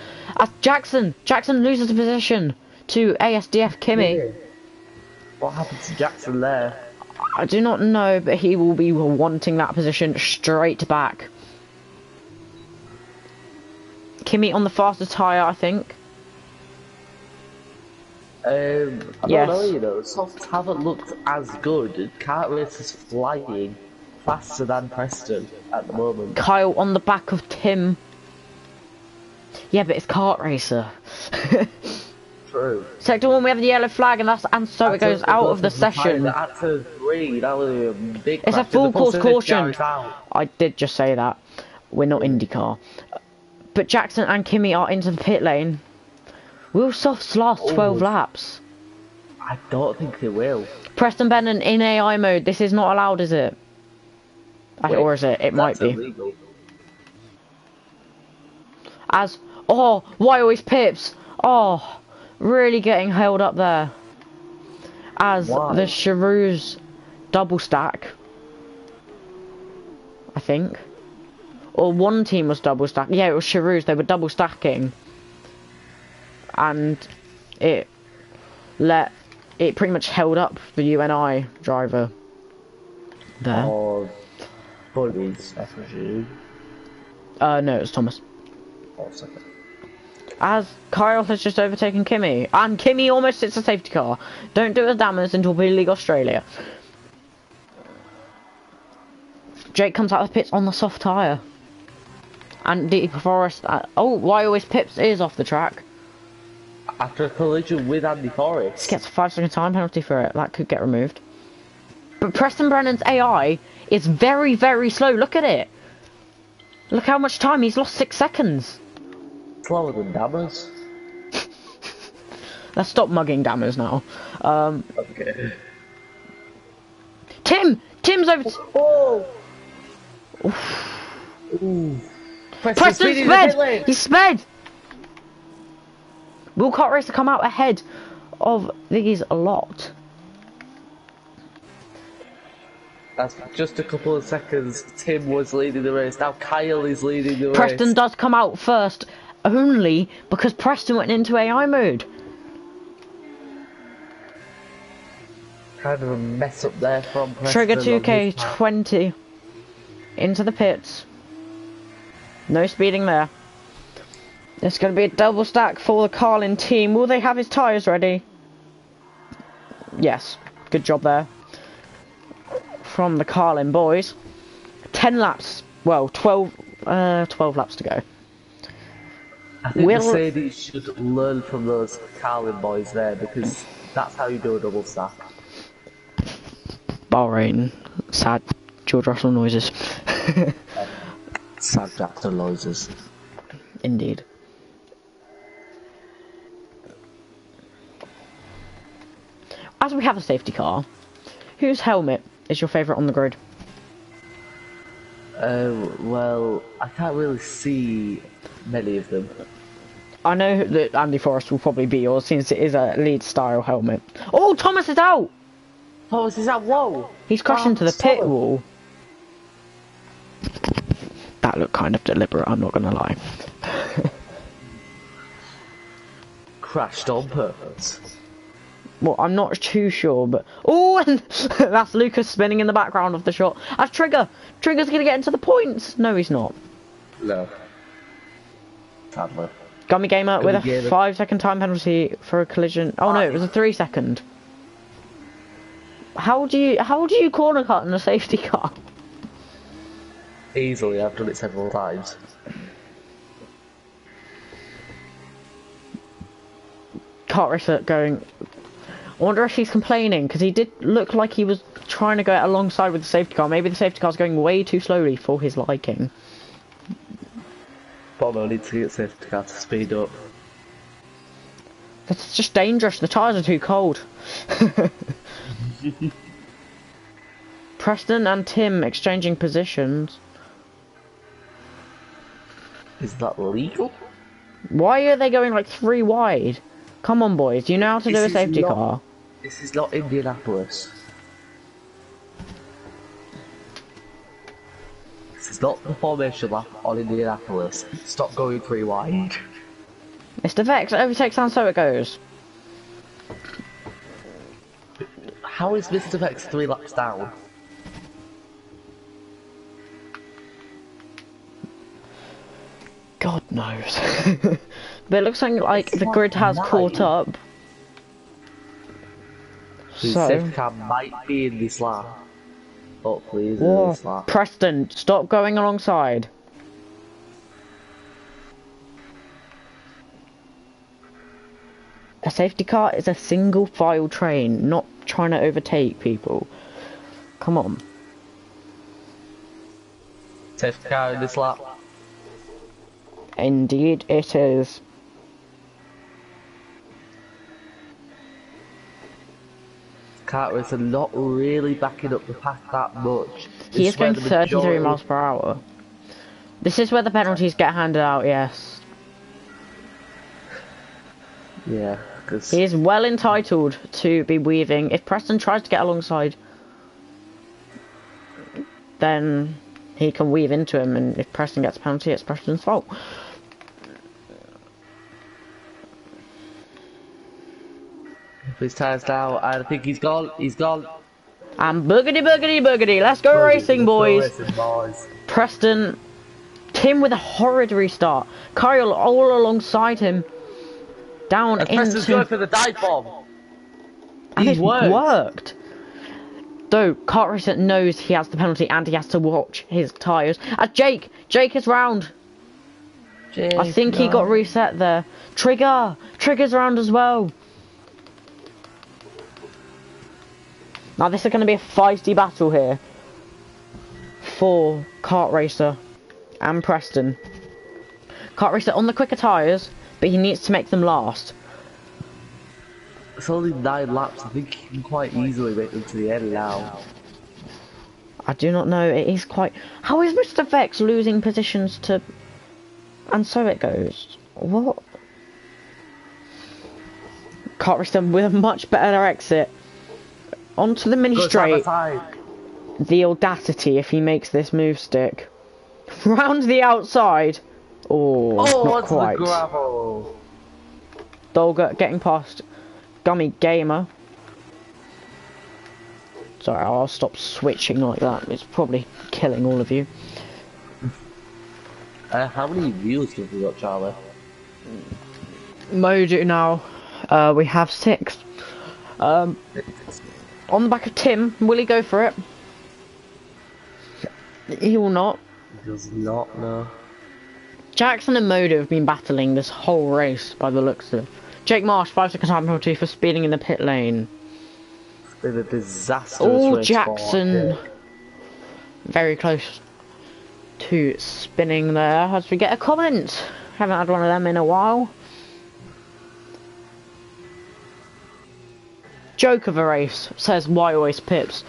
Jackson loses the position to ASDF Kimmy. Yeah. What happened to Jackson there? I do not know, but he will be wanting that position straight back. Kimmy on the faster tyre, I think. I don't know, you know, softs haven't looked as good. Kart Racer's flying faster than Preston at the moment. Kyle on the back of Tim. Yeah, but it's Kart Racer. True. Sector 1, we have the yellow flag, and so it goes out of the session. At turn 3, that was a big It's a full course caution. I did just say that. We're not IndyCar. But Jackson and Kimmy are into the pit lane. Will softs last 12 laps? I don't think they will. Preston Bennett in AI mode. This is not allowed, is it? Wait, or is it? It might be. Illegal. Why always pips? Oh, really getting held up there. As Why? the Cwr2 double stack, I think. Or one team was double stack. Yeah, it was Cwr2. They were double stacking. And it pretty much held up the UNI driver. there. Of Bunnies, I presume. No, it was Thomas. Oh, second. As Kyle has just overtaken Kimmy, and Kimmy almost hits a safety car. Don't do as Dammers in Torpedo League Australia. Jake comes out of the pits on the soft tyre. And the Forest. Oh, why always Pips is off the track? After a collision with Andy Forrest. Gets a 5-second time penalty for it. That could get removed. But Preston Brennan's AI is very, very slow. Look at it. Look how much time. He's lost 6 seconds. Slower than Dammers. Let's stop mugging Dammers now. Okay. Tim's over. Oh! Ooh. Preston sped! He sped! Will Kart Racer come out ahead of these a lot? That's just a couple of seconds. Tim was leading the race. Now Kyle is leading the race. Preston does come out first, only because Preston went into AI mode. Kind of a mess up there from Preston. Trigger 2K20 into the pits. No speeding there. It's going to be a double stack for the Carlin team. Will they have his tyres ready? Yes. Good job there. From the Carlin boys. 10 laps. Well, 12 laps to go. I think Mercedes should learn from those Carlin boys there, because that's how you do a double stack. Bahrain. Sad George Russell noises. Sad Jackson noises. Indeed. As we have a safety car, whose helmet is your favourite on the grid? Well, I can't really see many of them. I know that Andy Forrest will probably be yours, since it is a lead style helmet. Oh, Thomas is out! Thomas is out, whoa! He's crashed into the pit wall. That looked kind of deliberate, I'm not gonna lie. Crashed on purpose. Well, I'm not too sure, but... Oh, and that's Lucas spinning in the background of the shot. That's Trigger! Trigger's gonna get into the points! No, he's not. No. Sadly. Gummy Gamer with a 5-second time penalty for a collision. Oh no, it was a 3-second. How do you corner cut in a safety car? Easily, I've done it several times. Kart Racer going... I wonder if he's complaining, because he did look like he was trying to go alongside with the safety car. Maybe the safety car's going way too slowly for his liking. Bono needs to get safety car to speed up. That's just dangerous, the tyres are too cold. Preston and Tim exchanging positions. Is that legal? Why are they going like 3 wide? Come on boys, you know how to do a safety car. This is not Indianapolis. This is not the formation lap on Indianapolis. Stop going 3 wide. Mr. Vex overtakes and so it goes. How is Mr. Vex 3 laps down? God knows. But it looks like the grid has caught up. The safety car might be in this lap. Hopefully he's in this lap. Preston, stop going alongside. A safety car is a single file train, not trying to overtake people. Come on. Safety car in this lap. Indeed it is. Kart Racer not really backing up the pack that much. He is going 33 miles per hour. This is where the penalties get handed out, yes. Yeah, because he is well entitled to be weaving. If Preston tries to get alongside, then he can weave into him, and if Preston gets a penalty, it's Preston's fault. His tyres down, and I think he's gone. He's gone. And boogity boogity boogity, let's go racing, boys. Preston, Tim with a horrid restart. Kyle all alongside him. Down and into... Preston's going for the dive bomb. And it worked. Though, Kart Racer knows he has the penalty and he has to watch his tyres. Jake is round. I think he got reset there. Trigger's around as well. Now this is going to be a feisty battle here for Kart Racer and Preston. Kart Racer on the quicker tyres, but he needs to make them last. It's only 9 laps. I think he can quite easily make them to the end now. I do not know. It is quite... How is Mr. Vex losing positions to... And so it goes. What? Kart Racer with a much better exit. Onto the mini straight. The audacity if he makes this move stick. Round the outside. Oh, not quite. The gravel. Dolga getting past Gummy Gamer. Sorry, I'll stop switching like that. It's probably killing all of you. How many views have we got, Charlie? Mojo now. We have 6. On the back of Tim, will he go for it? He will not. He does not, no. Jackson and Mojo have been battling this whole race by the looks of it. Jake Marsh, 5-second time penalty for speeding in the pit lane. It's been a disastrous race. Jackson. Very close to spinning there as we get a comment. Haven't had one of them in a while. Joke of a race, says why always Pips.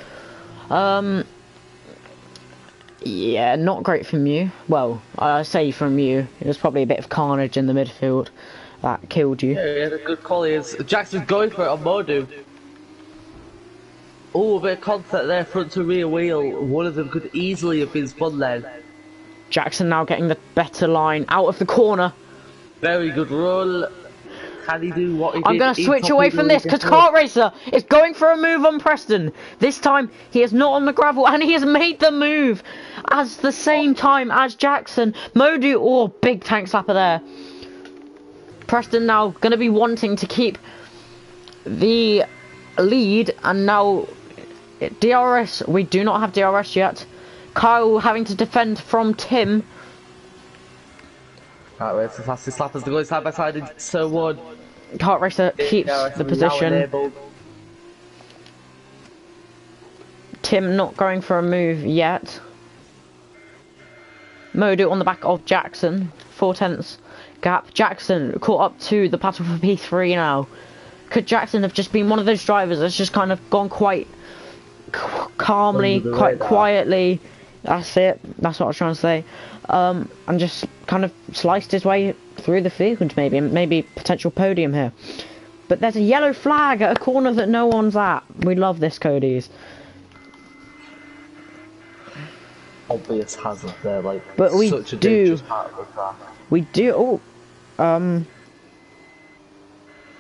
Yeah, not great from you. Well, I say from you. It was probably a bit of carnage in the midfield that killed you. Yeah, he had a good quality. Jackson's going for it on Modu. Oh, a bit of contact there, front to rear wheel. One of them could easily have been spun then. Jackson now getting the better line out of the corner. Very good run. Can he do what he did? I'm going to switch away from this because Kart Racer is going for a move on Preston. This time he is not on the gravel and he has made the move at the same time as Jackson. Modu, oh, big tank slapper there. Preston now going to be wanting to keep the lead, and now DRS, we do not have DRS yet. Kyle having to defend from Tim. Kart Racer, fastest slappers, they're going side by side in so one. Kart Racer keeps the position. Tim not going for a move yet. Modu on the back of Jackson. 4/10 gap. Jackson caught up to the battle for P3 now. Could Jackson have just been one of those drivers that's just kind of gone quite calmly, quite quietly? That's it. That's what I was trying to say. And just kind of sliced his way through the field, maybe potential podium here. But there's a yellow flag at a corner that no one's at. We love this, Cody's. Obvious hazard there, like. But we such a do. Part of the track. We do. Oh,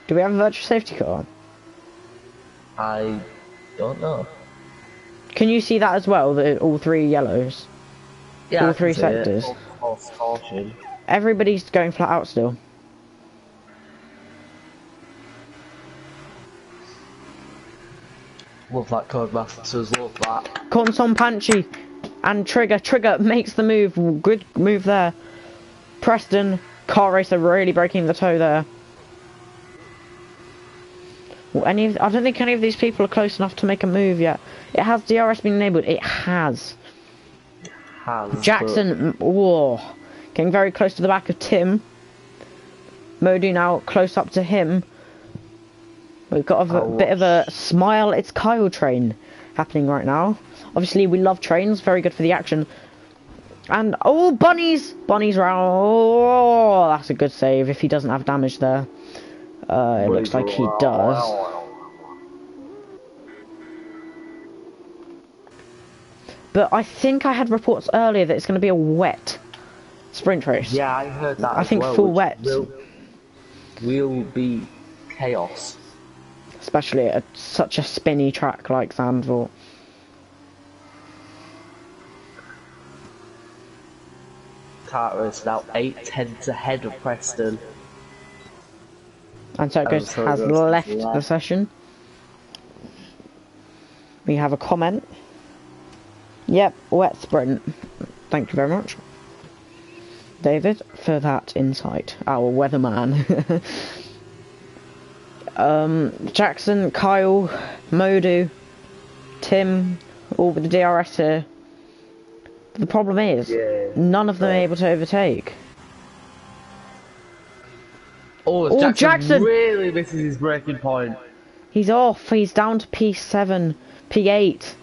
do we have a virtual safety car? I don't know. Can you see that as well? All 3 yellows. Yeah, all 3 sectors. Caution. Everybody's going flat out still. Love that Codemasters, love that. Conson Panchi and Trigger makes the move. Good move there. Preston, Kart Racer really breaking the toe there. Well, I don't think any of these people are close enough to make a move yet. It has DRS been enabled? It has. Jackson, whoa, getting very close to the back of Tim. Modu now close up to him. We've got a bit of a smile, it's Kyle train happening right now. Obviously we love trains, very good for the action. And, oh, bunnies round. Oh, that's a good save if he doesn't have damage there. It looks like he does. But I think I had reports earlier that it's going to be a wet sprint race. Yeah, I heard that. I think full wet will be chaos. Especially at such a spinny track like Zandvoort. Carter is now 8 tenths ahead of Preston. And so Ghost has left the session. We have a comment. Yep, wet sprint. Thank you very much, David, for that insight. Our weatherman. Jackson, Kyle, Modu, Tim, all with the DRS here. The problem is, none of them are able to overtake. Oh, Jackson really misses his braking point. He's off. He's down to P7, P8.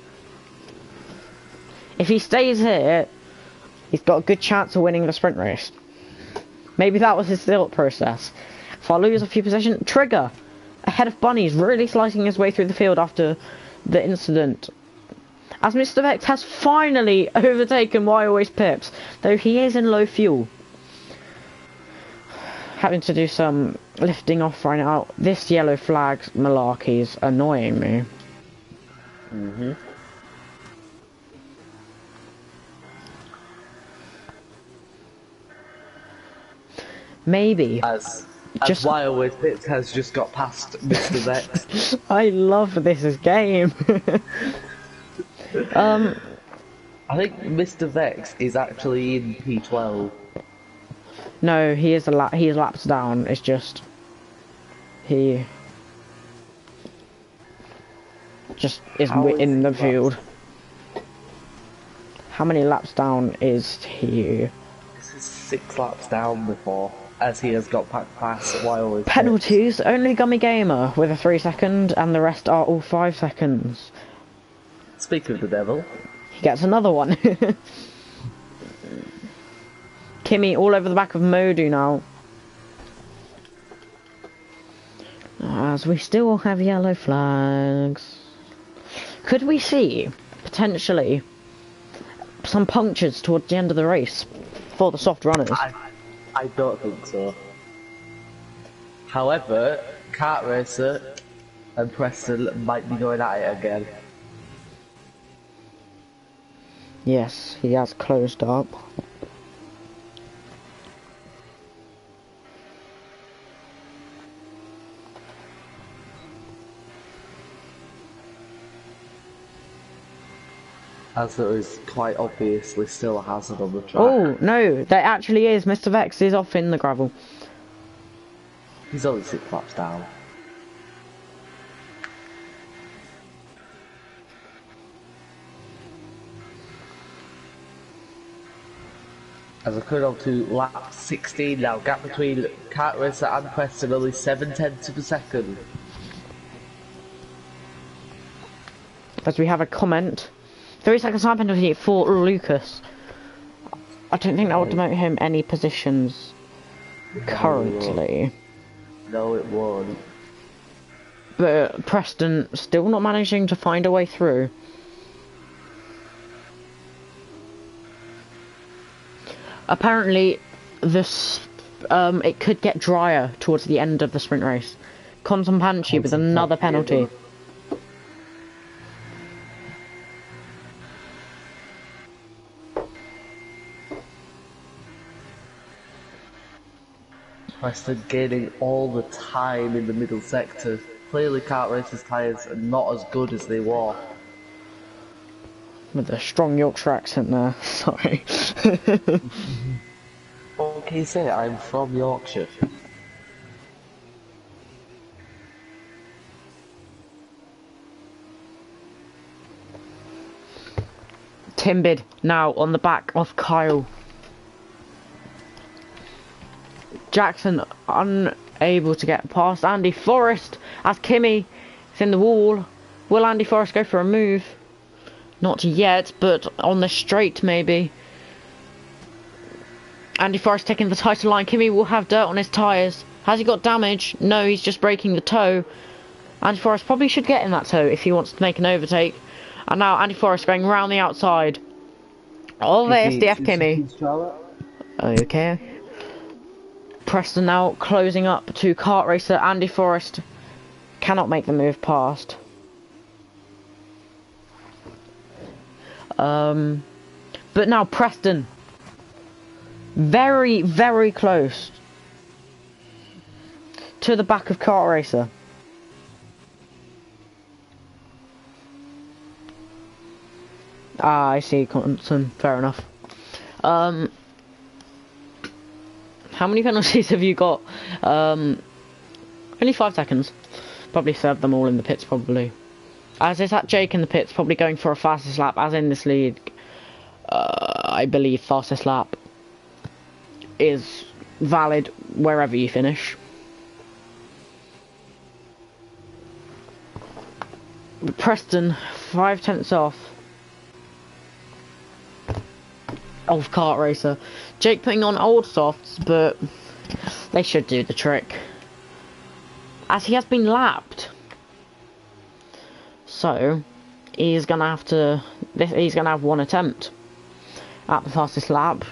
If he stays here, he's got a good chance of winning the sprint race. Maybe that was his thought process. If I lose a few positions, Trigger ahead of Bunny's really slicing his way through the field after the incident. As Mr. Vex has finally overtaken Why Always Pips, though he is in low fuel. Having to do some lifting off right now. This yellow flag malarkey is annoying me. Maybe. As Why Always Pips has just got past Mr. Vex. I love this game. I think Mr. Vex is actually in P12. No, he is laps down. It's just he just is in the field. How many laps down is he? This is 6 laps down before, as he has got past Why Always Pips. Penalties. Only Gummy Gamer with a 3 second, and the rest are all 5 seconds. Speaking of the devil, he gets another one. Kimmy all over the back of Modu now. As we still have yellow flags. Could we see, potentially, some punctures towards the end of the race for the soft runners? I don't think so. However, Kart Racer and Preston might be going at it again. Yes, he has closed up. As there is quite obviously still a hazard on the track. Oh, no, there actually is. Mr. Vex is off in the gravel. He's only 6 laps down. As I come on to lap 16 now, gap between Kart Racer and Preston only 7 tenths of a second. As we have a comment. 3 seconds time penalty for Lucas. I don't think that will demote him any positions currently. No, it won't. But Preston still not managing to find a way through. Apparently, this it could get drier towards the end of the sprint race. Contampanchi with another penalty. Preston gaining all the time in the middle sector. Clearly Kart Racer's tyres are not as good as they were. With a strong Yorkshire accent there, sorry. What can you say? I'm from Yorkshire. Timbid now on the back of Kyle. Jackson unable to get past Andy Forrest as Kimmy is in the wall. Will Andy Forrest go for a move? Not yet, but on the straight maybe. Andy Forrest taking the title line. Kimmy will have dirt on his tyres. Has he got damage? No, he's just breaking the toe. Andy Forrest probably should get in that toe if he wants to make an overtake. And now Andy Forrest going round the outside of SDF Kimmy. Okay. Preston now closing up to Kart Racer. Andy Forrest cannot make the move past. But now Preston Very, very close to the back of Kart Racer. Ah, I see, Compton. Fair enough. How many penalties have you got? Only 5 seconds. Probably served them all in the pits, probably. As is that Jake in the pits, probably going for a fastest lap, as in this league. I believe fastest lap is valid wherever you finish. Preston, 5/10 off of Kart Racer. Jake putting on old softs, but they should do the trick, as he has been lapped. So he's gonna have to. He's gonna have one attempt at the fastest lap.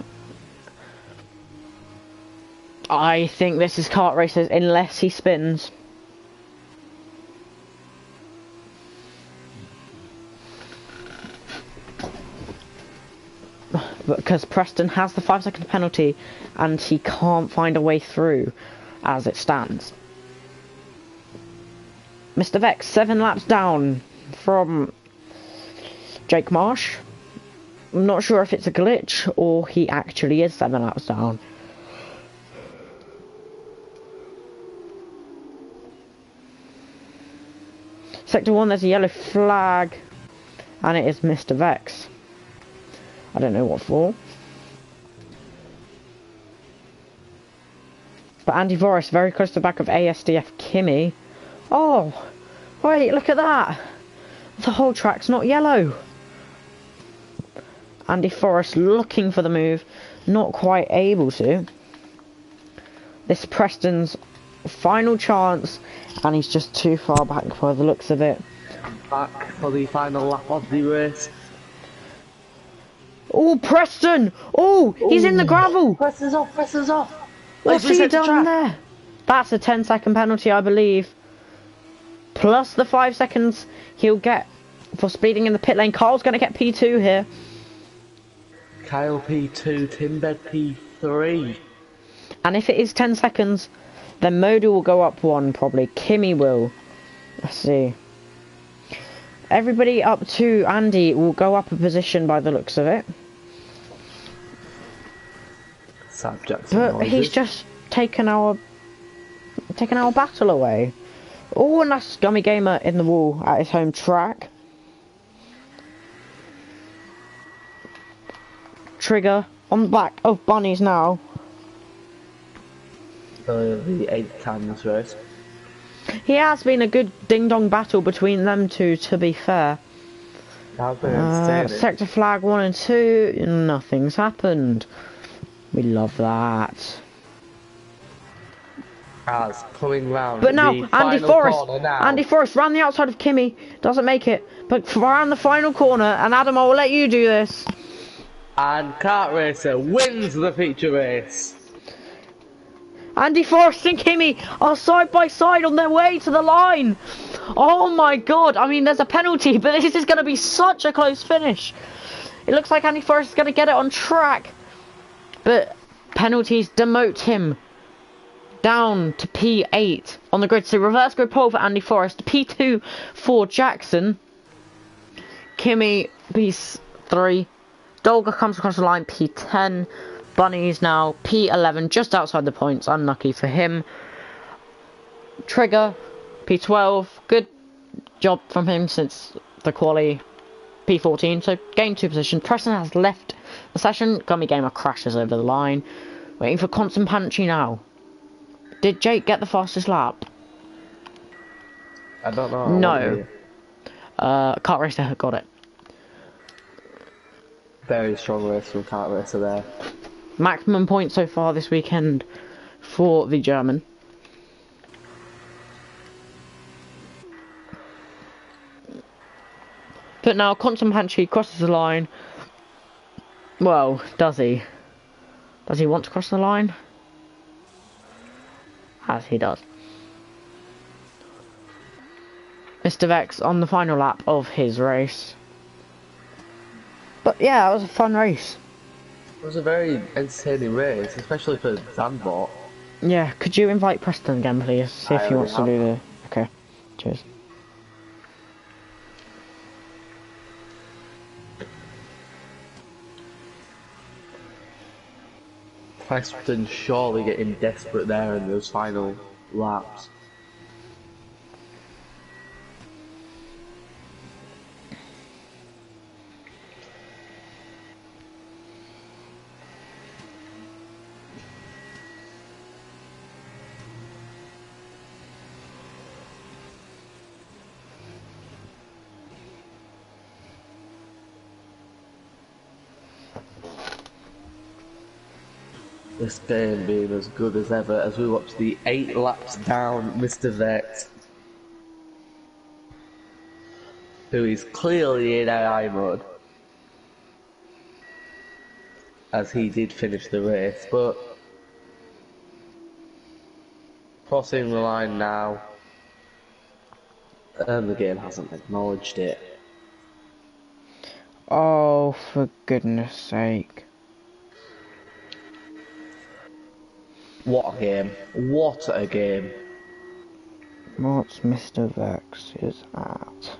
I think this is Kart Racer's unless he spins. Because Preston has the 5-second penalty and he can't find a way through as it stands. Mr. Vex 7 laps down from Jake Marsh. I'm not sure if it's a glitch or he actually is 7 laps down. Sector 1, there's a yellow flag and it is Mr. Vex. I don't know what for. But Andy Voris very close to the back of ASDF Kimmy. Oh, wait, look at that. The whole track's not yellow. Andy Forrest looking for the move, not quite able to. This Preston's final chance, and he's just too far back by the looks of it. Back for the final lap of the race. Oh, Preston! Oh, he's in the gravel! Preston's off, Preston's off! What's he done there? That's a 10-second penalty, I believe. Plus the 5 seconds he'll get for speeding in the pit lane. Carl's going to get P2 here. Kyle P2, Timbed P3. And if it is 10 seconds, then Modu will go up 1, probably. Kimmy will. Let's see. Everybody up to Andy will go up a position by the looks of it. Sam Jackson. But he's just taken our battle away. Oh, and that's Gummy Gamer in the wall at his home track. Trigger on the back of Bunnies now. The 8th time this race. He has been a good ding-dong battle between them two, to be fair. Sector flag 1 and 2, nothing's happened. We love that. As coming round. But now, Andy Forrest ran the outside of Kimmy, doesn't make it, but around the final corner, and Adam, I will let you do this. And Kart Racer wins the feature race. Andy Forrest and Kimmy are side by side on their way to the line. Oh my god, I mean, there's a penalty, but this is going to be such a close finish. It looks like Andy Forrest is going to get it on track, but penalties demote him down to P8 on the grid. So reverse grid pole for Andy Forrest, P2 for Jackson, Kimmy P3, Dolga comes across the line, P10, Bunny's now P11, just outside the points, unlucky for him. Trigger, P12, good job from him since the quali, P14, so gained 2 positions. Preston has left the session, Gummy Gamer crashes over the line, waiting for Constant Punchy now. Did Jake get the fastest lap? I don't know. No. Kart Racer got it. Very strong race from Kart Racer there. Maximum points so far this weekend for the German. But now Constant Punchy crosses the line. Well, does he? Does he want to cross the line? As he does. Mr. Vex on the final lap of his race. But yeah, it was a fun race. It was a very entertaining race, especially for Zandvoort. Yeah, could you invite Preston again, please? See I if he already wants to have. do the... Okay, cheers. Preston surely getting desperate there in those final laps. This game being as good as ever as we watch the 8 laps down Mr. Vex, who is clearly in AI mode, as he did finish the race, but crossing the line now, and the game hasn't acknowledged it. Oh, for goodness sake. What a game. What a game. What's Mr. Vex is at?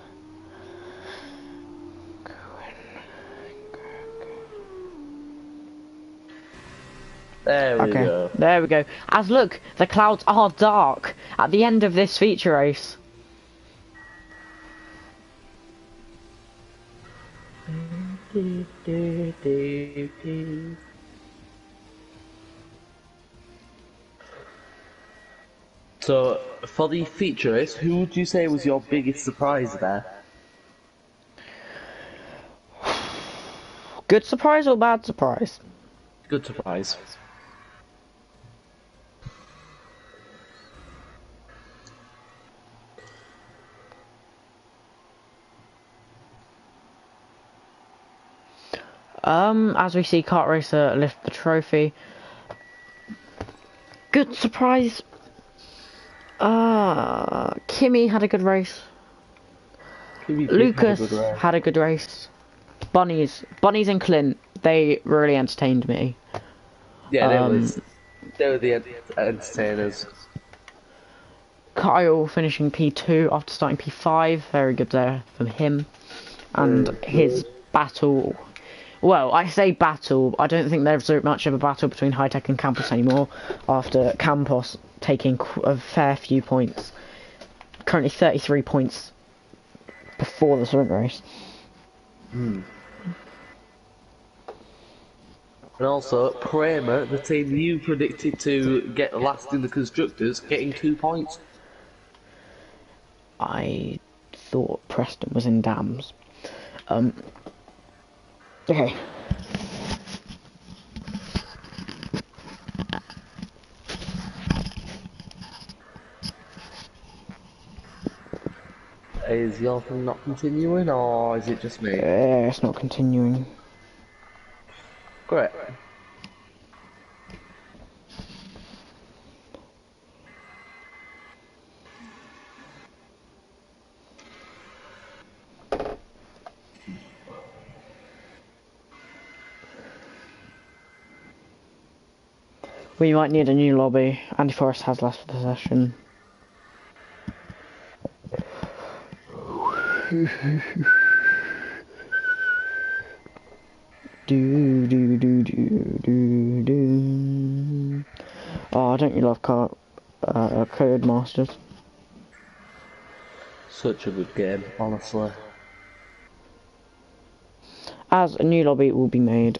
There we Okay, go. there we go. As look, the clouds are dark at the end of this feature race. So, for the feature race, who would you say was your biggest surprise there? Good surprise or bad surprise? Good surprise. As we see Kart Racer lift the trophy. Good surprise. Kimmy had a good race. Lucas had a good race. Bunnies and Clint, they really entertained me. Yeah, they were the entertainers. Kyle finishing P2 after starting P5, very good there from him. And his battle, well, I say battle, I don't think there's much of a battle between High Tech and Campos anymore after Campos taking a fair few points. Currently 33 points before the sprint race. And also, Kramer, the team you predicted to get last in the Constructors, getting 2 points. I thought Preston was in dams. Okay. Is your thing not continuing, or is it just me? It's not continuing. Great. We might need a new lobby. Andy Forrest has last possession. do. Oh, don't you love Code Masters? Such a good game, honestly. As a new lobby will be made.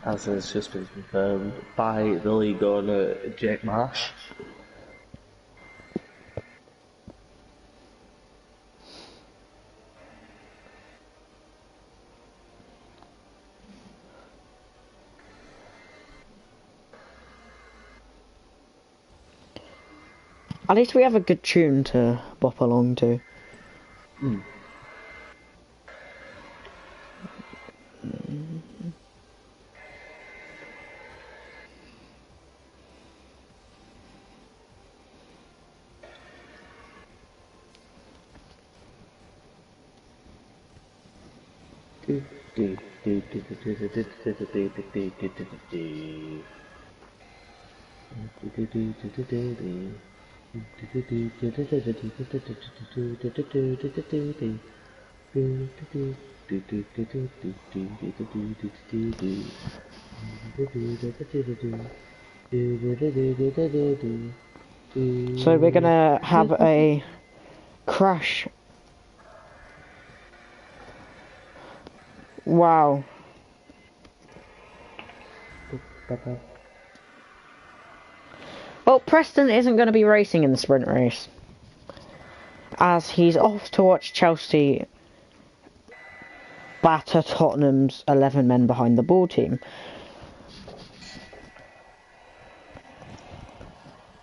As has just been confirmed by the league owner, Jake Marsh. At least we have a good tune to bop along to. So we're gonna have a crash. Wow. Well, Preston isn't going to be racing in the sprint race, as he's off to watch Chelsea batter Tottenham's 11 men behind the ball team.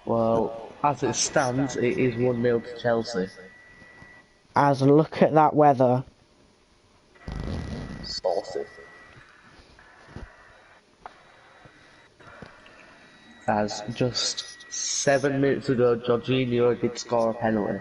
Well, as it stands, it is 1-0 to Chelsea. As look at that weather. Saucy. As just 7 minutes ago, Jorginho did score a penalty.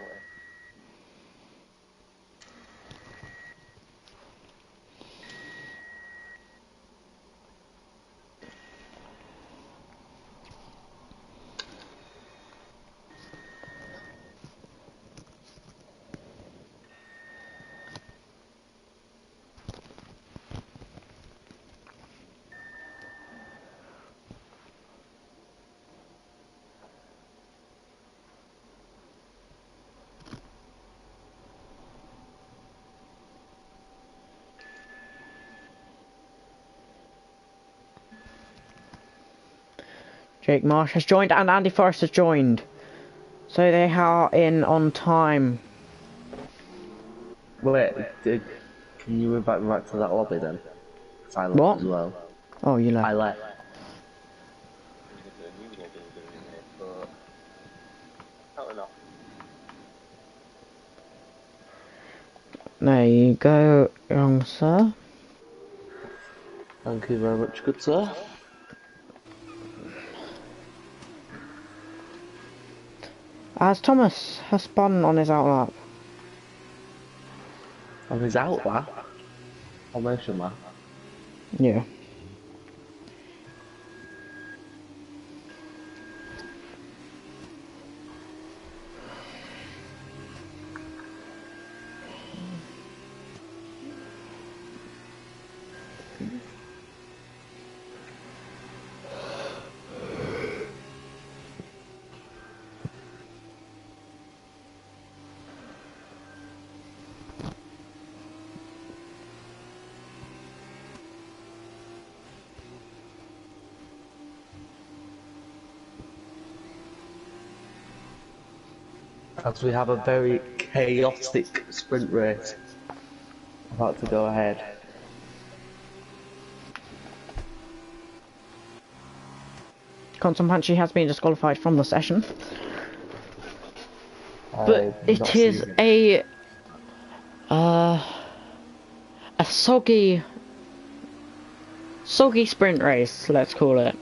Jake Marsh has joined and Andy Forrest has joined. So they are in on time. Wait, can you invite me back to that lobby then? 'Cause I left What? as well. Oh, you left. I left. There you go, young sir. Thank you very much, good sir. As Thomas has spun on his outlap. On his outlap? Formation lap. Yeah. As we have a very chaotic sprint race about to go ahead. Constantine has been disqualified from the session. But it is a soggy sprint race, let's call it.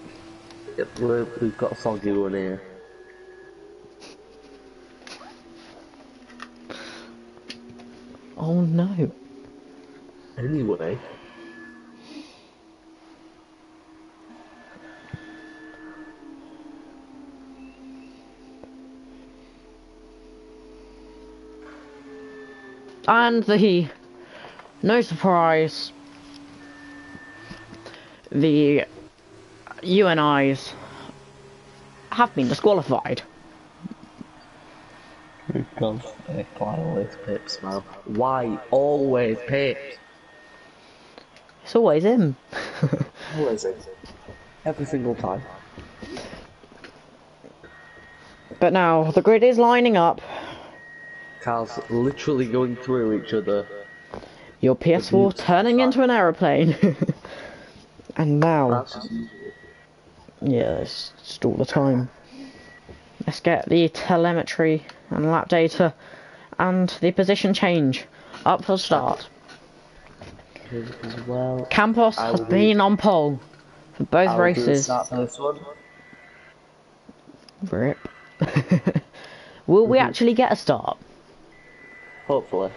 Yep, we've got a soggy one here. Oh no. Anyway. And no surprise, the UNIs have been disqualified. Because why always Pips, man? Why always Pips? It's always him. Always him. Every single time. But now the grid is lining up. Cars literally going through each other. Your PS4 turning into an aeroplane. And now, yeah, it's just all the time. Let's get the telemetry and lap data and the position change up for start. As well. Campos has been on pole for both races. Start for this one. Rip. Will we actually get a start? Hopefully.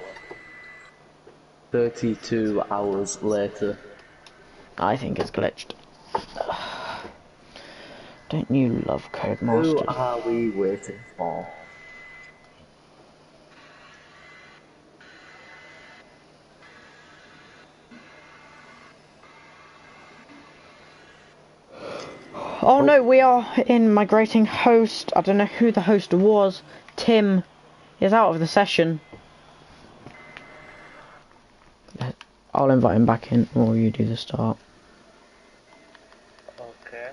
32 hours later. I think it's glitched. Don't you love Who Codemasters? are we waiting for? Oh no, we are in migrating host. I don't know who the host was. Tim is out of the session. I'll invite him back in, or you do the start. Okay.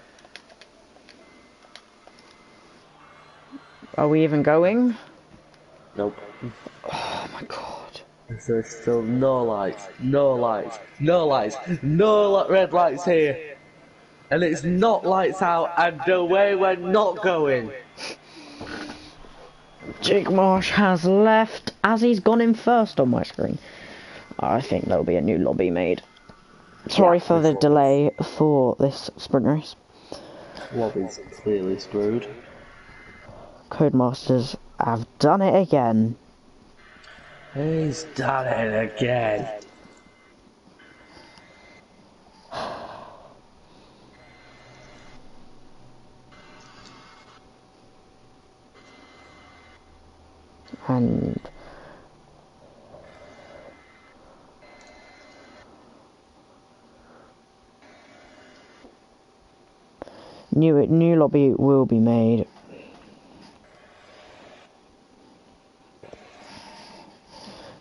Are we even going? Nope. Oh my god. There's still no lights, no lights, no lights, no red lights here. And it's not lights out, and away we're not going. Jake Marsh has left as he's gone in first on my screen. I think there'll be a new lobby made. Sorry for the delay for this sprint race. Lobby's clearly screwed. Codemasters have done it again. He's done it again. And new lobby will be made.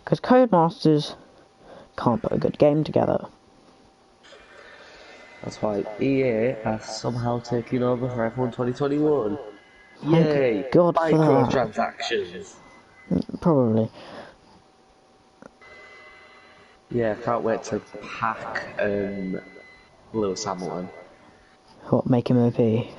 Because Codemasters can't put a good game together. That's why EA has somehow taken over for F1 2021. Thank Yay! God for that. Microtransactions. Probably. Yeah, can't wait to pack Lewis Hamilton. What, make him OP? Can't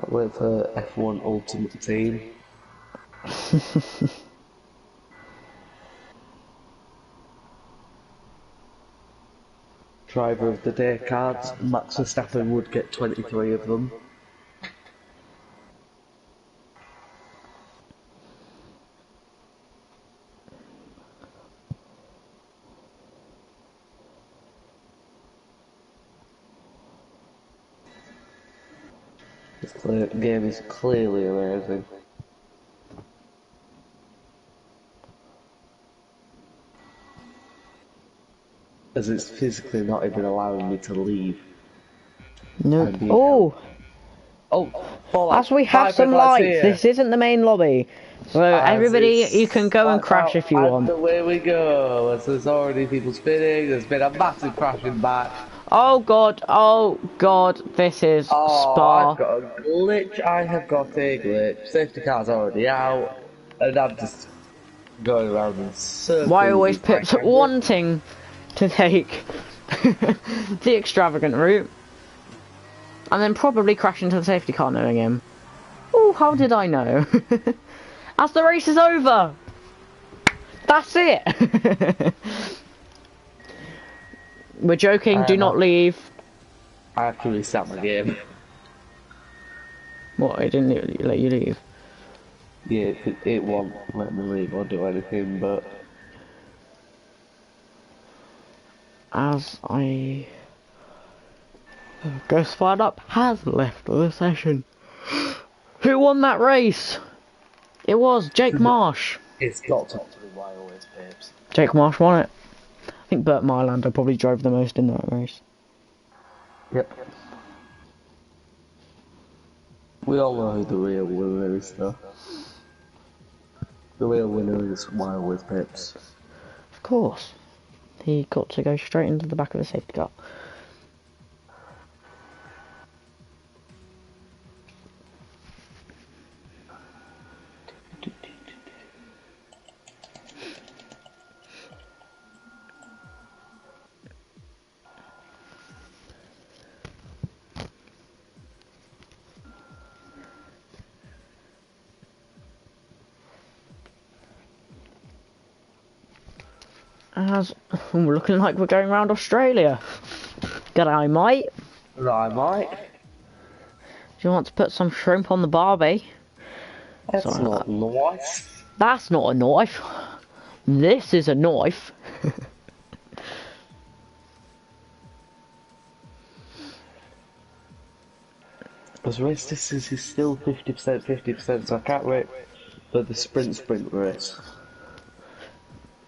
wait for F1 Ultimate Team. Driver of the Day cards, Max Verstappen would get 23 of them. The game is clearly amazing. As it's physically not even allowing me to leave. No. Oh! Oh, As we have some lights, this isn't the main lobby. So everybody, you can go and crash if you want. Away we go. As there's already people spinning, there's been a massive crashing back. Oh god, this is Spa. I've got a glitch, I have got a glitch. Safety car's already out, and I'm just going around in circles. Why always Pips wanting to take the extravagant route, and then probably crash into the safety car knowing him. Oh, how did I know? As the race is over! That's it! We're joking, do not leave. I have to restart my game. What, it didn't let you leave? Yeah, it won't let me leave or do anything, but... As I... Ghost Fired Up has left the session. Who won that race? It was Jake Marsh. It's got to be wireless, babes. Jake Marsh won it. I think Burt Mylander probably drove the most in that race. Yep. We all know who the real winner is, though. The real winner is Wild with Pips. Of course. He got to go straight into the back of the safety car. As we're looking like we're going around Australia. G'day, mate. Right, mate. Do you want to put some shrimp on the barbie? That's Sorry, not nice. that's not a knife. This is a knife. Because race distance is still 50%, so I can't wait for the sprint race.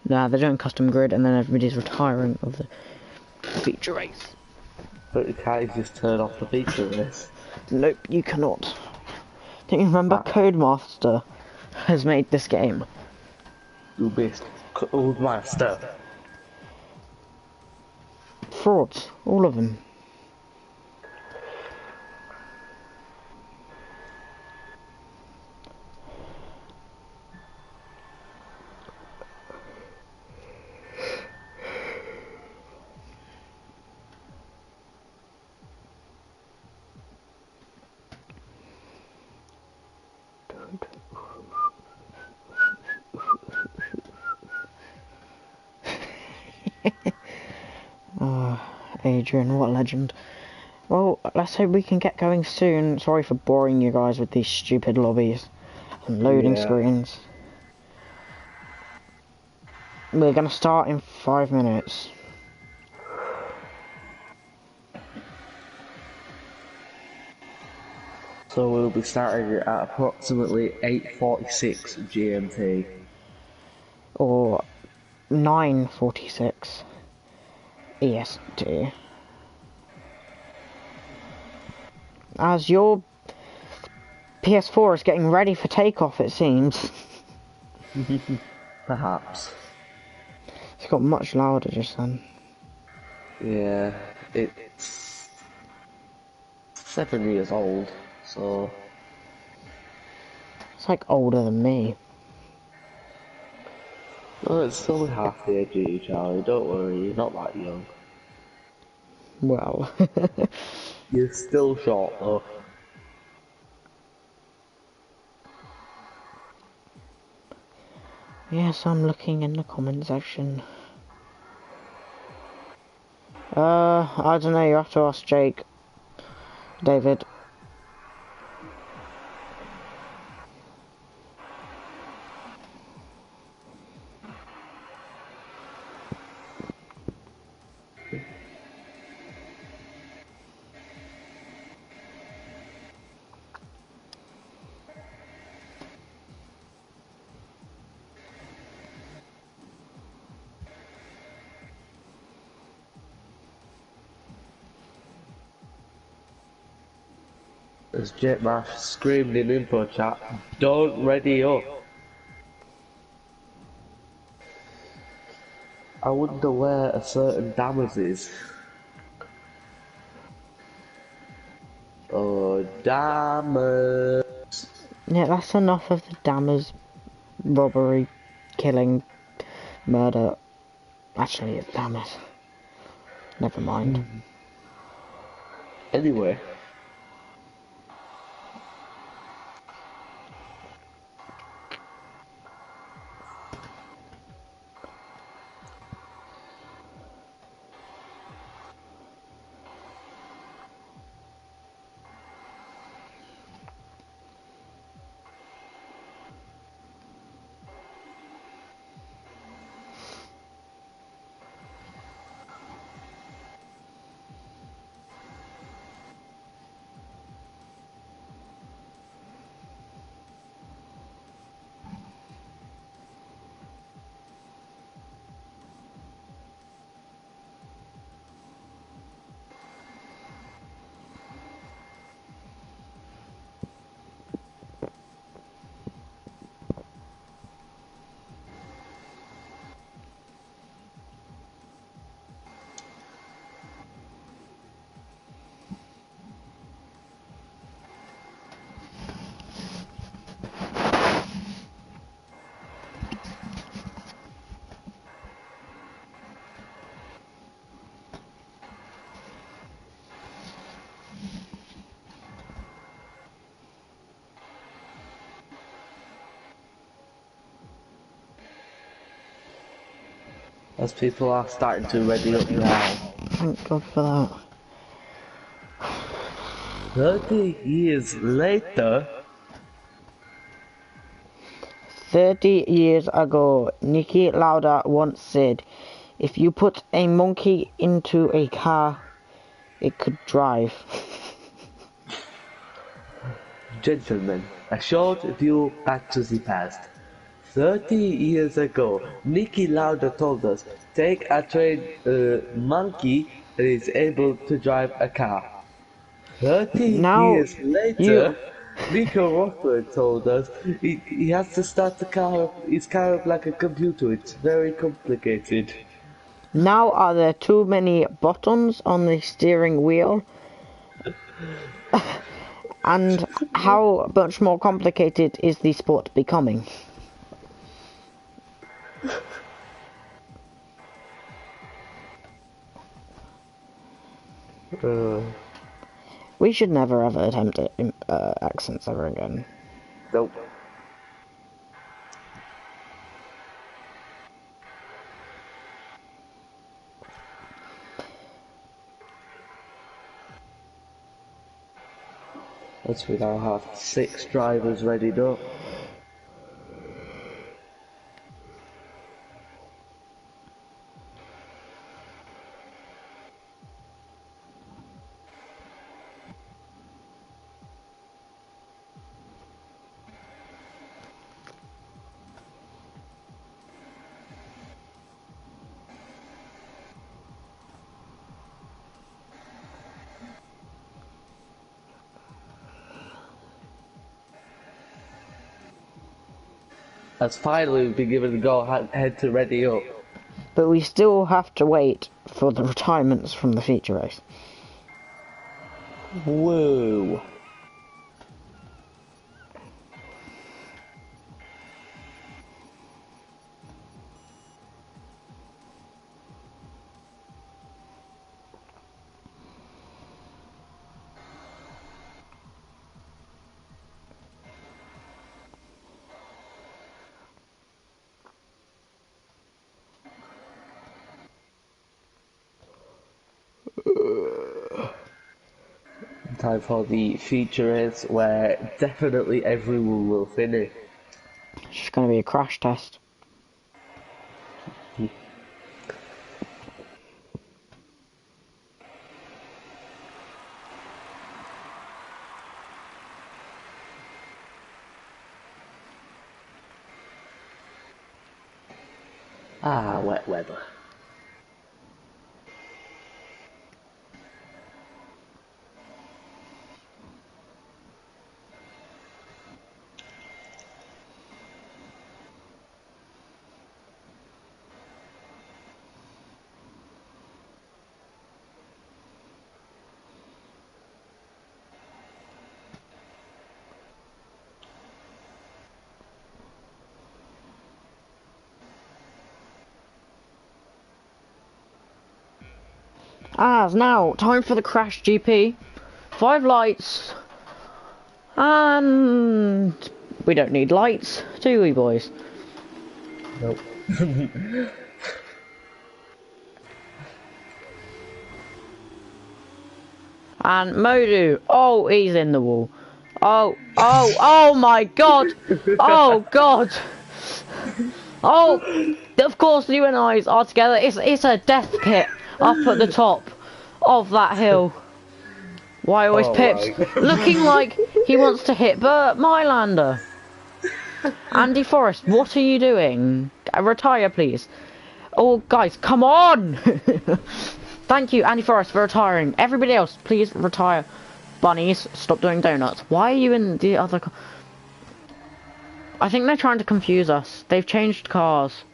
Nah, they're doing custom grid and then everybody's retiring of the feature race. But you can't just turn off the feature race. Nope, you cannot. Don't you remember Codemaster has made this game? You best Codemaster. Frauds, all of them. Adrian, what a legend. Well, let's hope we can get going soon. Sorry for boring you guys with these stupid lobbies and loading screens. We're gonna start in 5 minutes. So we'll be starting at approximately 8:46 GMT. Or 9:46 EST. As your PS4 is getting ready for takeoff, it seems. Perhaps. It's got much louder just then. Yeah, it's 7 years old, so... It's like older than me. Well, it's only half the age of you, Charlie. Don't worry, you're not that young. Well. You're still short, though. Yes, I'm looking in the comment section. I don't know, you have to ask Jake. David. As Jet Mash screamed in info chat, don't ready up. I wonder where a certain Dammers is. Oh, Dammers. Yeah, that's enough of the Dammers robbery, killing, murder. Actually, it's Dammers. Never mind. Anyway. As people are starting to ready up now. Thank God for that. 30 years later. 30 years ago, Niki Lauda once said, if you put a monkey into a car, it could drive. Gentlemen, a short view back to the past. 30 years ago, Niki Lauda told us, take a trained monkey that is able to drive a car. 30 Now, years later, you... Nico Rosberg told us he has to start his car up like a computer. It's very complicated. Now are there too many buttons on the steering wheel? And how much more complicated is the sport becoming? We should never ever attempt accents ever again. Nope. As we now have 6 drivers readied up. As finally we've been given the go-ahead to ready up. But we still have to wait for the retirements from the feature race. Whoa. Time for the feature race where definitely everyone will finish. It's just going to be a crash test. Ah, wet weather. As now, time for the crash GP. 5 lights. And we don't need lights, do we, boys? Nope. And Modu, oh, he's in the wall. Oh my God! Oh God! Oh, of course you and I are together. It's a death pit up at the top of that hill. Why always Pips? Looking like he wants to hit Bert Mylander. Andy Forrest, what are you doing? Retire, please. Oh, guys, come on! Thank you, Andy Forrest, for retiring. Everybody else, please retire. Bunnies, stop doing donuts. Why are you in the other... I think they're trying to confuse us. They've changed cars.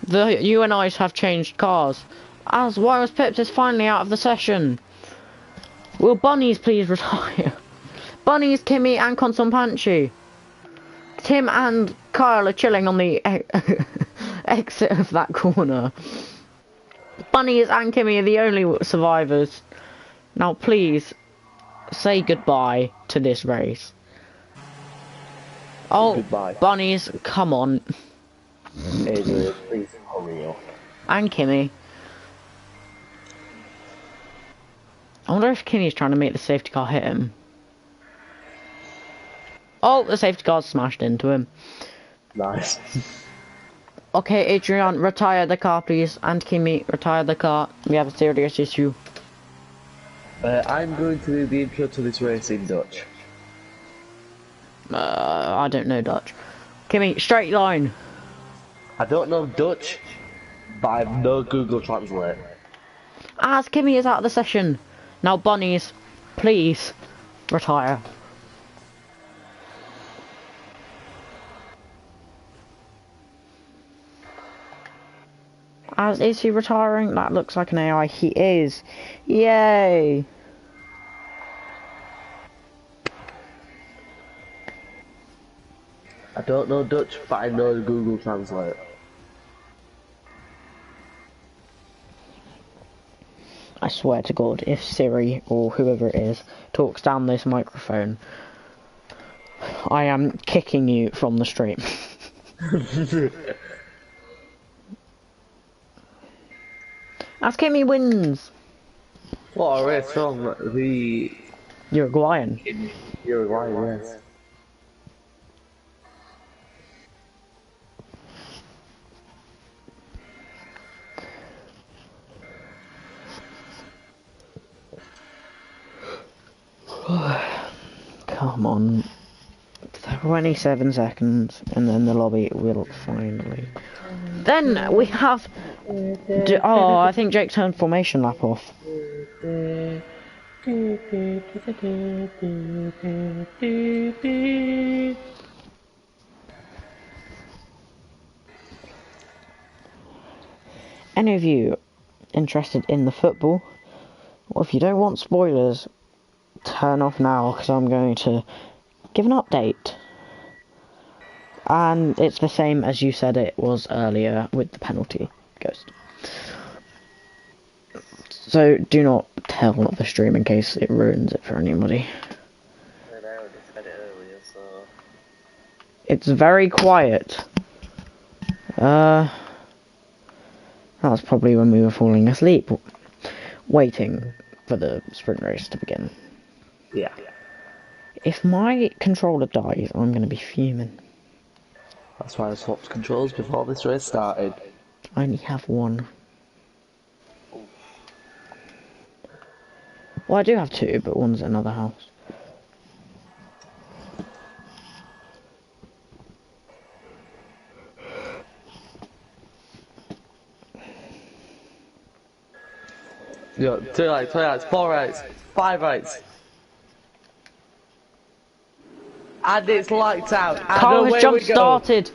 The UNIs have changed cars. As Wireless Pips is finally out of the session. Will Bunnies please retire? Bunnies, Kimmy and Consolpanchi. Tim and Kyle are chilling on the exit of that corner. Bunnies and Kimmy are the only survivors. Now please, say goodbye to this race. Oh, Goodbye. Bunnies, come on. Adrian, please hurry up. And Kimmy. I wonder if Kimmy's trying to make the safety car hit him. Oh, the safety car's smashed into him. Nice. Okay, Adrian, retire the car, please. And Kimmy, retire the car. We have a serious issue. I'm going to do the intro to this race in Dutch. I don't know Dutch. Kimmy, straight line. I don't know Dutch, but I have no Google Translate. As Kimmy is out of the session. Now, bunnies, please retire. As is he retiring? That looks like an AI. He is. Yay! I don't know Dutch, but I know Google Translate. I swear to God, if Siri or whoever it is talks down this microphone, I am kicking you from the stream. As Kimmy wins. What a race from the Uruguayan. Uruguay, yes. Come on. 27 seconds, and then the lobby will finally. Then we have. Oh, I think Jake turned formation lap off. Any of you interested in the football? Well, if you don't want spoilers, turn off now, because I'm going to give an update. And it's the same as you said it was earlier with the penalty ghost. So do not tell the stream in case it ruins it for anybody. I know, I said it earlier, so... It's very quiet. That was probably when we were falling asleep, waiting for the sprint race to begin. Yeah. If my controller dies, I'm going to be fuming. That's why I swapped controls before this race started. I only have one. Well, I do have two, but one's at another house. Yeah, 2 rights, 3 rights, 4 rights, 5 rights. And it's lights out. Carl has jump started.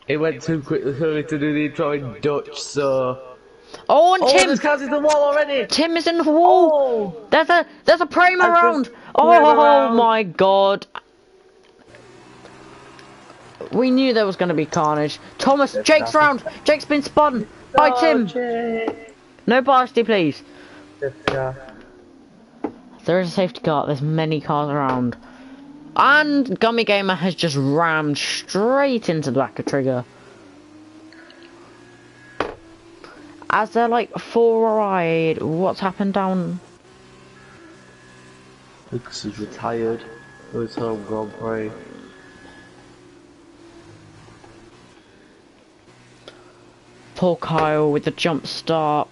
It went too quickly for me to do the intro in Dutch, so... Oh, and Tim! This car's in the wall already! Tim is in the wall! Oh. There's a prime around! Oh around. my God! We knew there was going to be carnage. Thomas, Jake's round! Jake's been spun! By Tim! Jake. No varsity, please. Yeah. There is a safety car. There's many cars around. And Gummy Gamer has just rammed straight into the back of Trigger. As they're like full ride, what's happened down? Lucas is retired for his home Grand Prix. Poor Kyle with the jump start.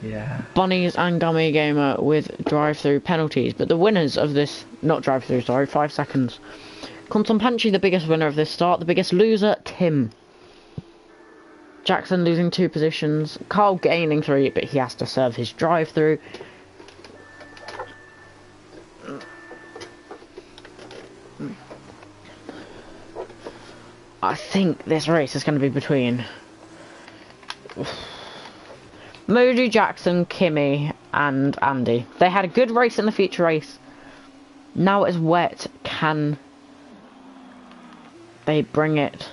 Yeah. Bunnies and Gummy Gamer with drive-through penalties, but the winners of this, not drive-through, sorry, 5 seconds. Contempanchi, the biggest winner of this start, the biggest loser, Tim. Jackson losing 2 positions, Carl gaining 3, but he has to serve his drive-through. I think this race is going to be between Moody, Jackson, Kimmy, and Andy. They had a good race in the feature race. Now it's wet. Can they bring it?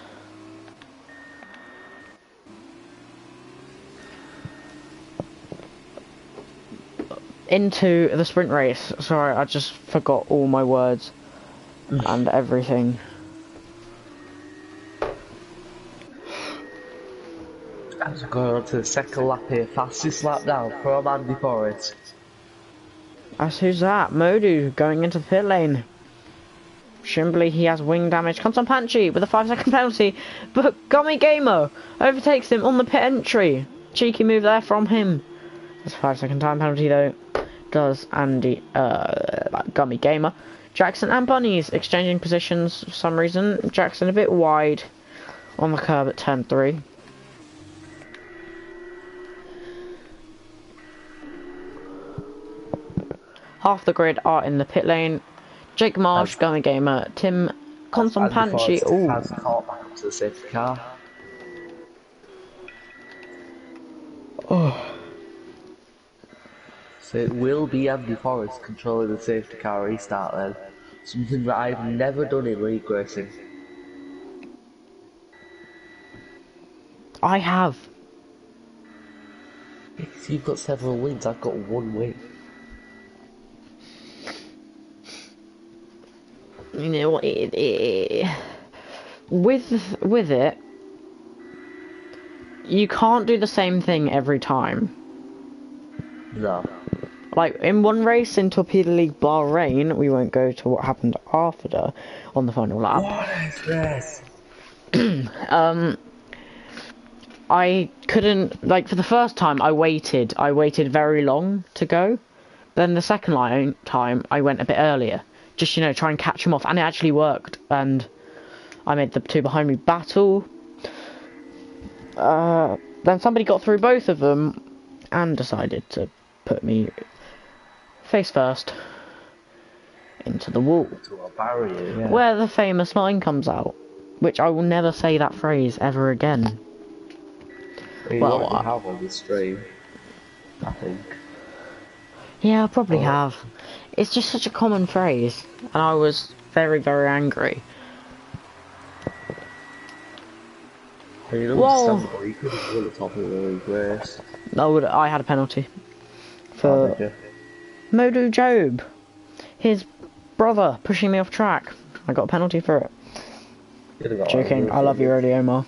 Into the sprint race. Sorry, I just forgot all my words and everything. As we go on to the second lap here, fastest lap now from Andy Forrest. As who's that? Modu going into the pit lane. Shimbly, he has wing damage. Consopanchi with a 5-second penalty, but Gummy Gamer overtakes him on the pit entry. Cheeky move there from him. That's a 5-second time penalty though. Does Andy, Gummy Gamer. Jackson and Bunnies exchanging positions for some reason. Jackson a bit wide on the curb at turn 3. Half the grid are in the pit lane. Jake Marsh, Gummy Gamer, Tim Consopanchi. Ooh. Has caught back up to the safety car. Oh. So it will be Andy Forrest controlling the safety car restart then. Something that I've never done in league racing. I have. Because you've got several wins, I've got 1 win. You know, with it, you can't do the same thing every time. No. Like in one race in Torpedo League Bahrain, we won't go to what happened after on the final lap. What is this? I couldn't, like, for the first time I waited very long to go. Then the second time I went a bit earlier. Just, you know, try and catch him off, and it actually worked, and I made the two behind me battle. Then somebody got through both of them and decided to put me face first into the wall. To a barrier, yeah. Where the famous line comes out, which I will never say that phrase ever again. Well, I have on the stream, I think. Yeah, I probably have. It's just such a common phrase, and I was very, very angry. Well, you could have won the top of the race. No, I had a penalty for Modu Job, his brother, pushing me off track. I got a penalty for it. Joking, I love you, really, Omar.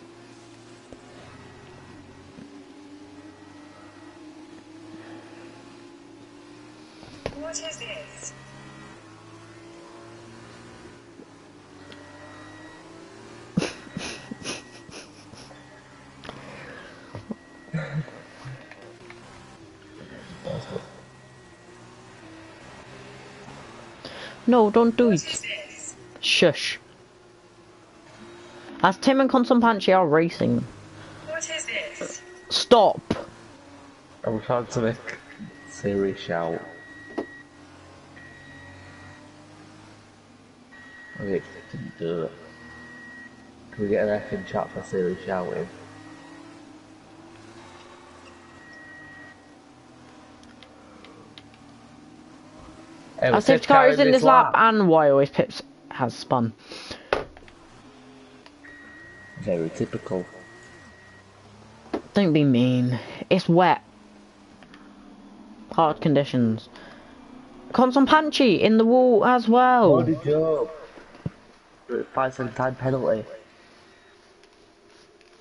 What is this? No, don't do it. Shush. As Tim and Consopanchi are racing. What is this? Stop. I'm trying to make Siri shout. Okay, didn't do it. Can we get an F in chat for Siri shouting? Our safety car is in this lap, and why always Pips has spun. Very typical. Don't be mean. It's wet. Hard conditions. Consopanchi in the wall as well. Good job. 5-second time penalty.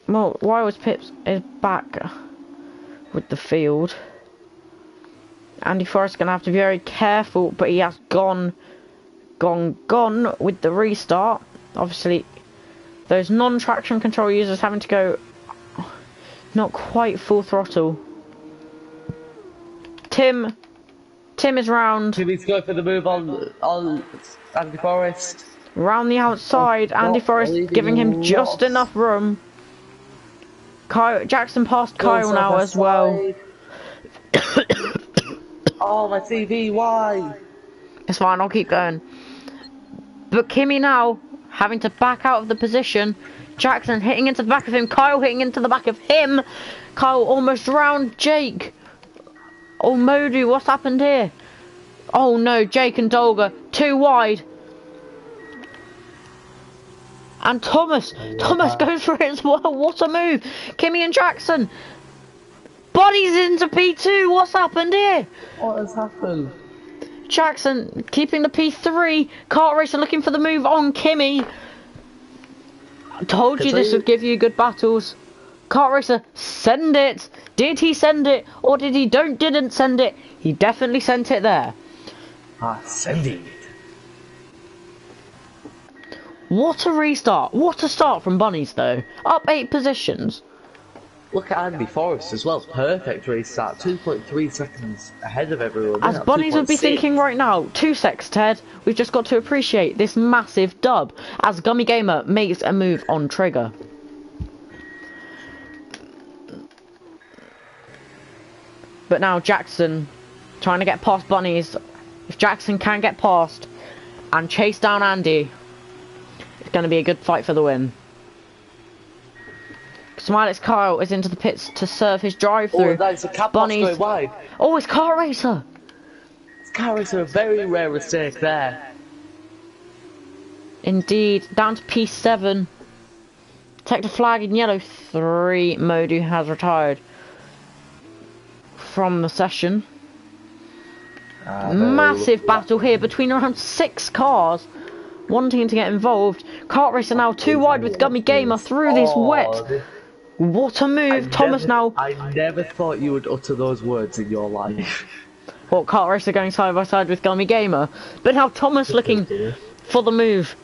Well, why was Pips is back with the field? Andy Forrest gonna have to be very careful, but he has gone with the restart. Obviously, those non-traction control users having to go not quite full throttle. Tim is round. Timmy's going for the move on Andy Forrest. Round the outside, Andy Forrest giving him just enough room. Jackson passed Kyle now as well. Oh, my TV, why? It's fine, I'll keep going. But Kimmy now, having to back out of the position. Jackson hitting into the back of him. Kyle hitting into the back of him. Kyle almost round Jake. Oh, Modu, what's happened here? Oh no, Jake and Dolga, too wide. And Thomas goes for it as well. What a move. Kimmy and Jackson. Bodies into P2. What's happened here? What has happened? Jackson keeping the P3. Kart racer looking for the move on Kimmy. I told you this would give you good battles. Kart Racer, send it! Did he send it? Or did he didn't send it? He definitely sent it there. Send it. What a restart. What a start from Bunnies, though. Up 8 positions. Look at Andy Forrest as well. Perfect restart. 2.3 seconds ahead of everyone. As Bunnies would be thinking right now, 2 secs, Ted. We've just got to appreciate this massive dub as Gummy Gamer makes a move on trigger. But now Jackson trying to get past Bunnies. If Jackson can get past and chase down Andy, it's going to be a good fight for the win. Smilex Kyle is into the pits to serve his drive-through. Oh, that's a cap Bunnies going wide. Oh, it's Kart Racer. It's Kart Racer, a very rare mistake there. Indeed, down to P7. Take the flag in yellow. 3. Modu has retired from the session. Massive battle here between around 6 cars wanting to get involved. Kart Racer now 2 wide with Gummy Gamer through this wet. What a move. Thomas now. I never thought you would utter those words in your life. Well, Kart Racer going side by side with Gummy Gamer. But now Thomas looking for the move.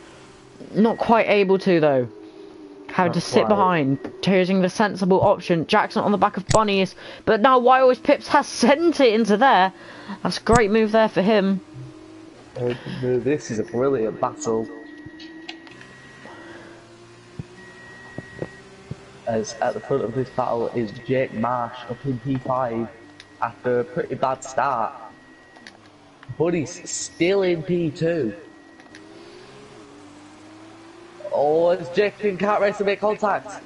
Not quite able to, though. Having to sit behind, choosing the sensible option. Jackson on the back of Bunnies. But now Always Pips has sent it into there. That's a great move there for him. This is a brilliant battle. As at the front of this battle is Jake Marsh up in P5 after a pretty bad start. Bunny's still in P2. Oh, as Jake and Kart Racer make contact.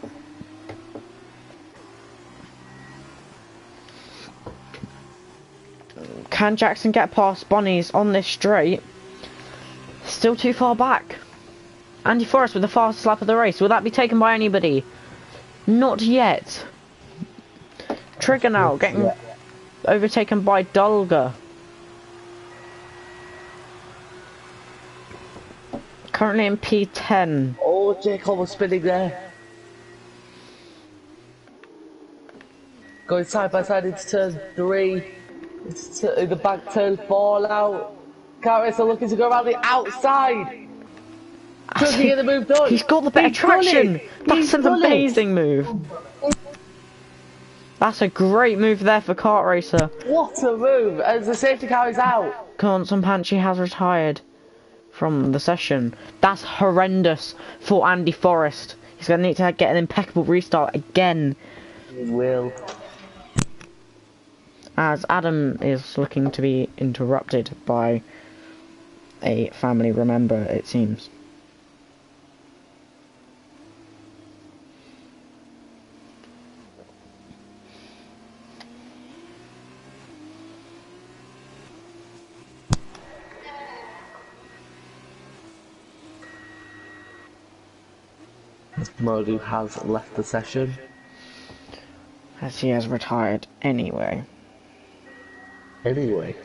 Can Jackson get past Bunnies on this straight? Still too far back. Andy Forrest with the fastest lap of the race. Will that be taken by anybody? Not yet. Trigger now getting overtaken by Dulga. Currently in P10. Oh, Jake almost spinning there. Going side by side into turn 3. It's in the back turn 4 now. Kart Racer looking to go around the outside. Does he get the move done? He's got the better traction. That's an amazing move. That's a great move there for Kart Racer. What a move! As the safety car is out. Constant Panchi has retired from the session. That's horrendous for Andy Forrest. He's going to need to get an impeccable restart again. He will. As Adam is looking to be interrupted by a family member, it seems. Modu has left the session. As he has retired anyway. Anyway.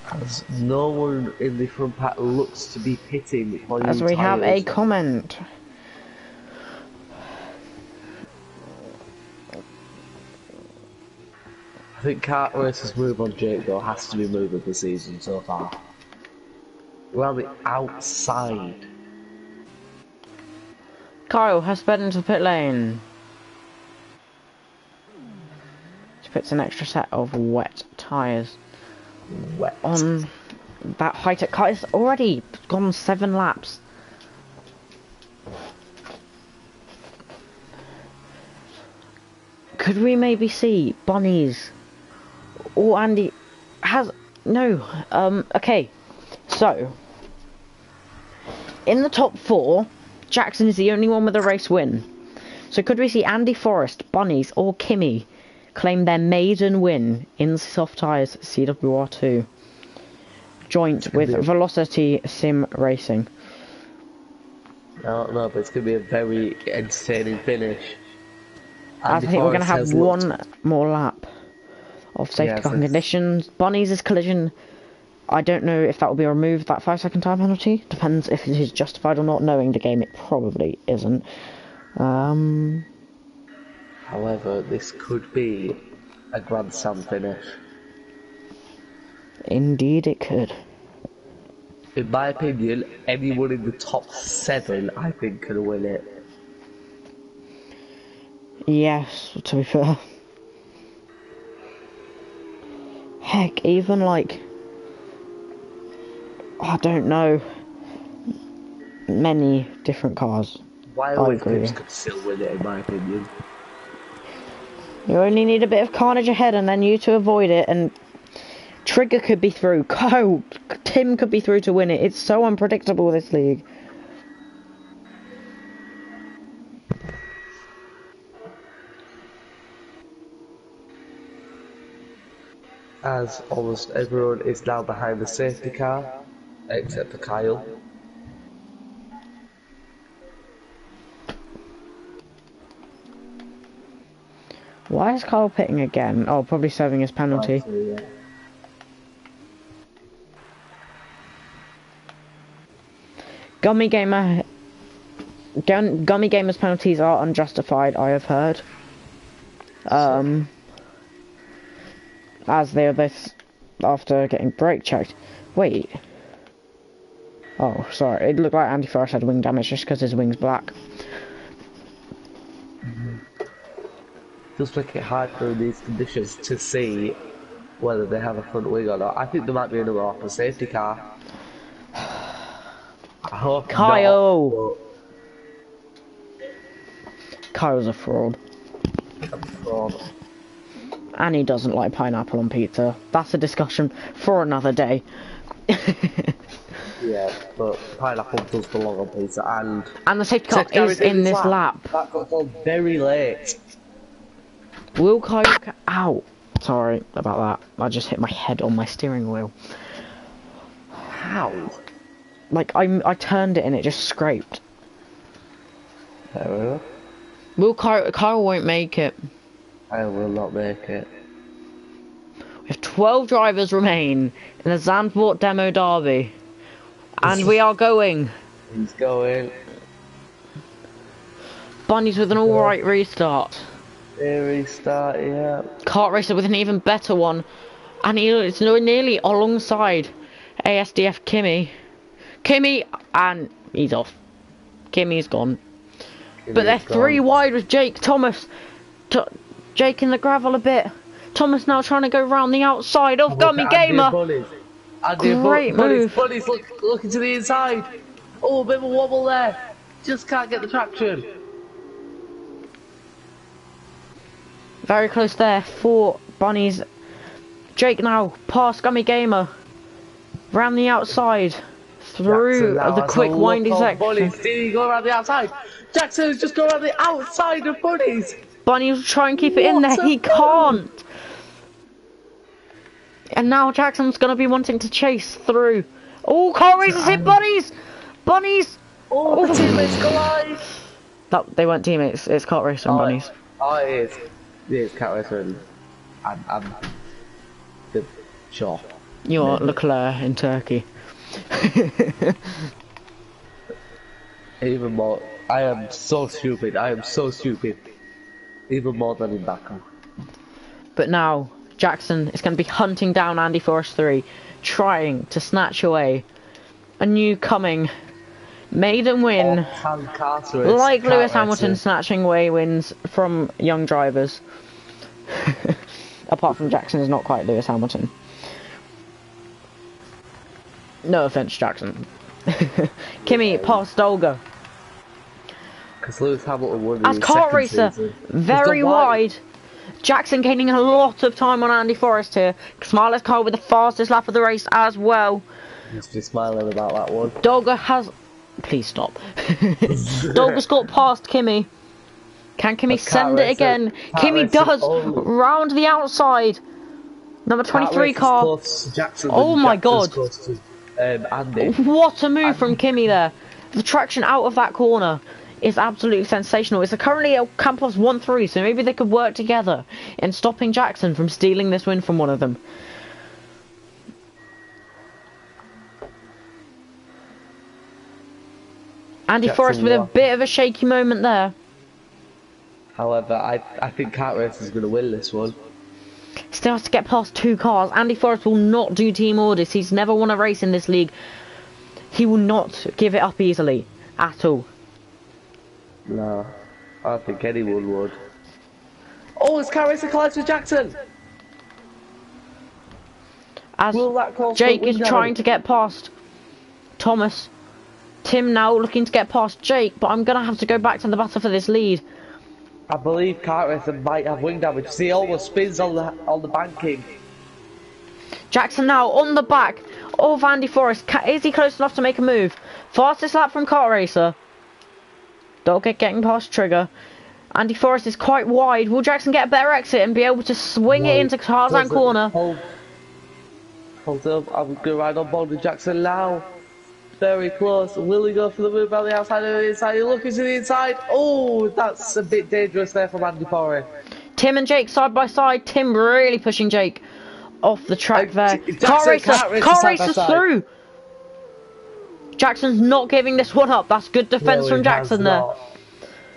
As no one in the front pack looks to be pitting for As we have a comment. I think Kart Racer's move on Jake though has to be move of the season so far. We're on the outside. Kyle has sped into the pit lane. He puts an extra set of wet tyres on that high-tech car. It's already gone 7 laps. Could we maybe see Bunnies or Andy has no okay, so in the top 4 Jackson is the only one with a race win, so could we see Andy Forrest, Bunnies or Kimmy claim their maiden win in soft tyres CWR2, joint with Velocity Sim Racing. I don't know, but it's going to be a very entertaining finish. I think we're going to have one more lap of safety car conditions. Bonnie's collision, I don't know if that will be removed, that 5-second time penalty. Depends if it is justified or not. Knowing the game, it probably isn't. However, this could be a Grand Slam finish. Indeed it could. In my opinion, anyone in the top 7, I think, can win it. Yes, to be fair. Heck, even like, I don't know, many different cars. Wild Clips could still win it, in my opinion. You only need a bit of carnage ahead and then you to avoid it, and Trigger could be through, Tim could be through to win it. It's so unpredictable, this league. As almost everyone is now behind the safety car, except for Kyle. Why is Kyle pitting again? Oh, probably serving his penalty. Yeah. Gummy Gamer's penalties are unjustified, I have heard. As they are both after getting brake checked. Wait. Oh, sorry. It looked like Andy Forrest had wing damage just because his wing's black. Does make it hard for these conditions to see whether they have a front wing or not. I think there might be another off the safety car. I hope Kyle! Not, Kyle's a fraud. And he doesn't like pineapple on pizza. That's a discussion for another day. Yeah, but pineapple does belong on pizza, and the safety car is in this lap. That got done very late. Will Kyle... Ow! Sorry about that. I just hit my head on my steering wheel. How? Like, I turned it and it just scraped. Fair enough. Will Kyle won't make it. I will not make it. We have 12 drivers remain in the Zandvoort Demo Derby. And we are going. He's going. Bunny's with an alright restart. Restart, yeah. Kart Racer with an even better one. And it's nearly alongside ASDF Kimmy, and he's off. Kimmy's gone. But they're 3 wide with Jake Thomas. Jake in the gravel a bit. Thomas now trying to go round the outside of Gummy Gamer. Great move. Bunny's looking to the inside. Oh, a bit of a wobble there. Just can't get the traction. Very close there for Bunnies. Jake now past Gummy Gamer. Round the outside. Through the quick windy section. Bunnies, did he go around the outside? Jackson's just go around the outside of Bunnies. Bunny will try and keep it in there. He can't. And now Jackson's going to be wanting to chase through. Oh, Car Racers hit Bunnies! Bunnies! Oh, the teammates collide! No, they weren't teammates. It's Kart Racer and Bunnies. Oh, it is. It is Kart Racer and I'm sure. You're Leclerc in Turkey. Even more. I am so stupid. I am so stupid. Even more than in Baku. But now, Jackson is going to be hunting down Andy Forrest 3, trying to snatch away a new coming maiden win, like Lewis Hamilton snatching away wins from young drivers. Apart from Jackson is not quite Lewis Hamilton. No offense, Jackson. Kimmy past Dolga. Because Lewis Hamilton won as Kart Racer, very wide. Jackson gaining a lot of time on Andy Forrest here. Smiler's car with the fastest lap of the race as well. He's just smiling about that one. Dolga has... Please stop. Dolga's got past Kimmy. Can Kimmy I send it again? Kimmy does! Round the outside! Number 23 car. Oh my god. Andy. What a move from Kimmy there. The traction out of that corner is absolutely sensational. It's currently a Campos 1-3, so maybe they could work together in stopping Jackson from stealing this win from one of them. Andy Forrest with a bit of a shaky moment there. However, I think Kart Race is going to win this one. Still has to get past 2 cars. Andy Forrest will not do team orders. He's never won a race in this league. He will not give it up easily. At all. No. I don't think anyone would. Oh, it's Kart Race that collides with Jackson! As Jake is trying to get past Thomas. Tim now looking to get past Jake, but I'm going to have to go back to the battle for this lead. I believe Kart Racer might have wing damage. See, he almost spins on the banking. Jackson now on the back of Andy Forrest. Is he close enough to make a move? Fastest lap from Kart Racer. Dogget getting past Trigger. Andy Forrest is quite wide. Will Jackson get a better exit and be able to swing it into Tarzan corner? Hold up, I'm going to ride on board with Jackson now. Very close. Will he go for the move on the outside or the inside? He looking to the inside. Oh, that's a bit dangerous there from Andy Forrest. Tim and Jake side by side. Tim really pushing Jake off the track there. Car Racer through. Jackson's not giving this one up. That's good defence from Jackson there.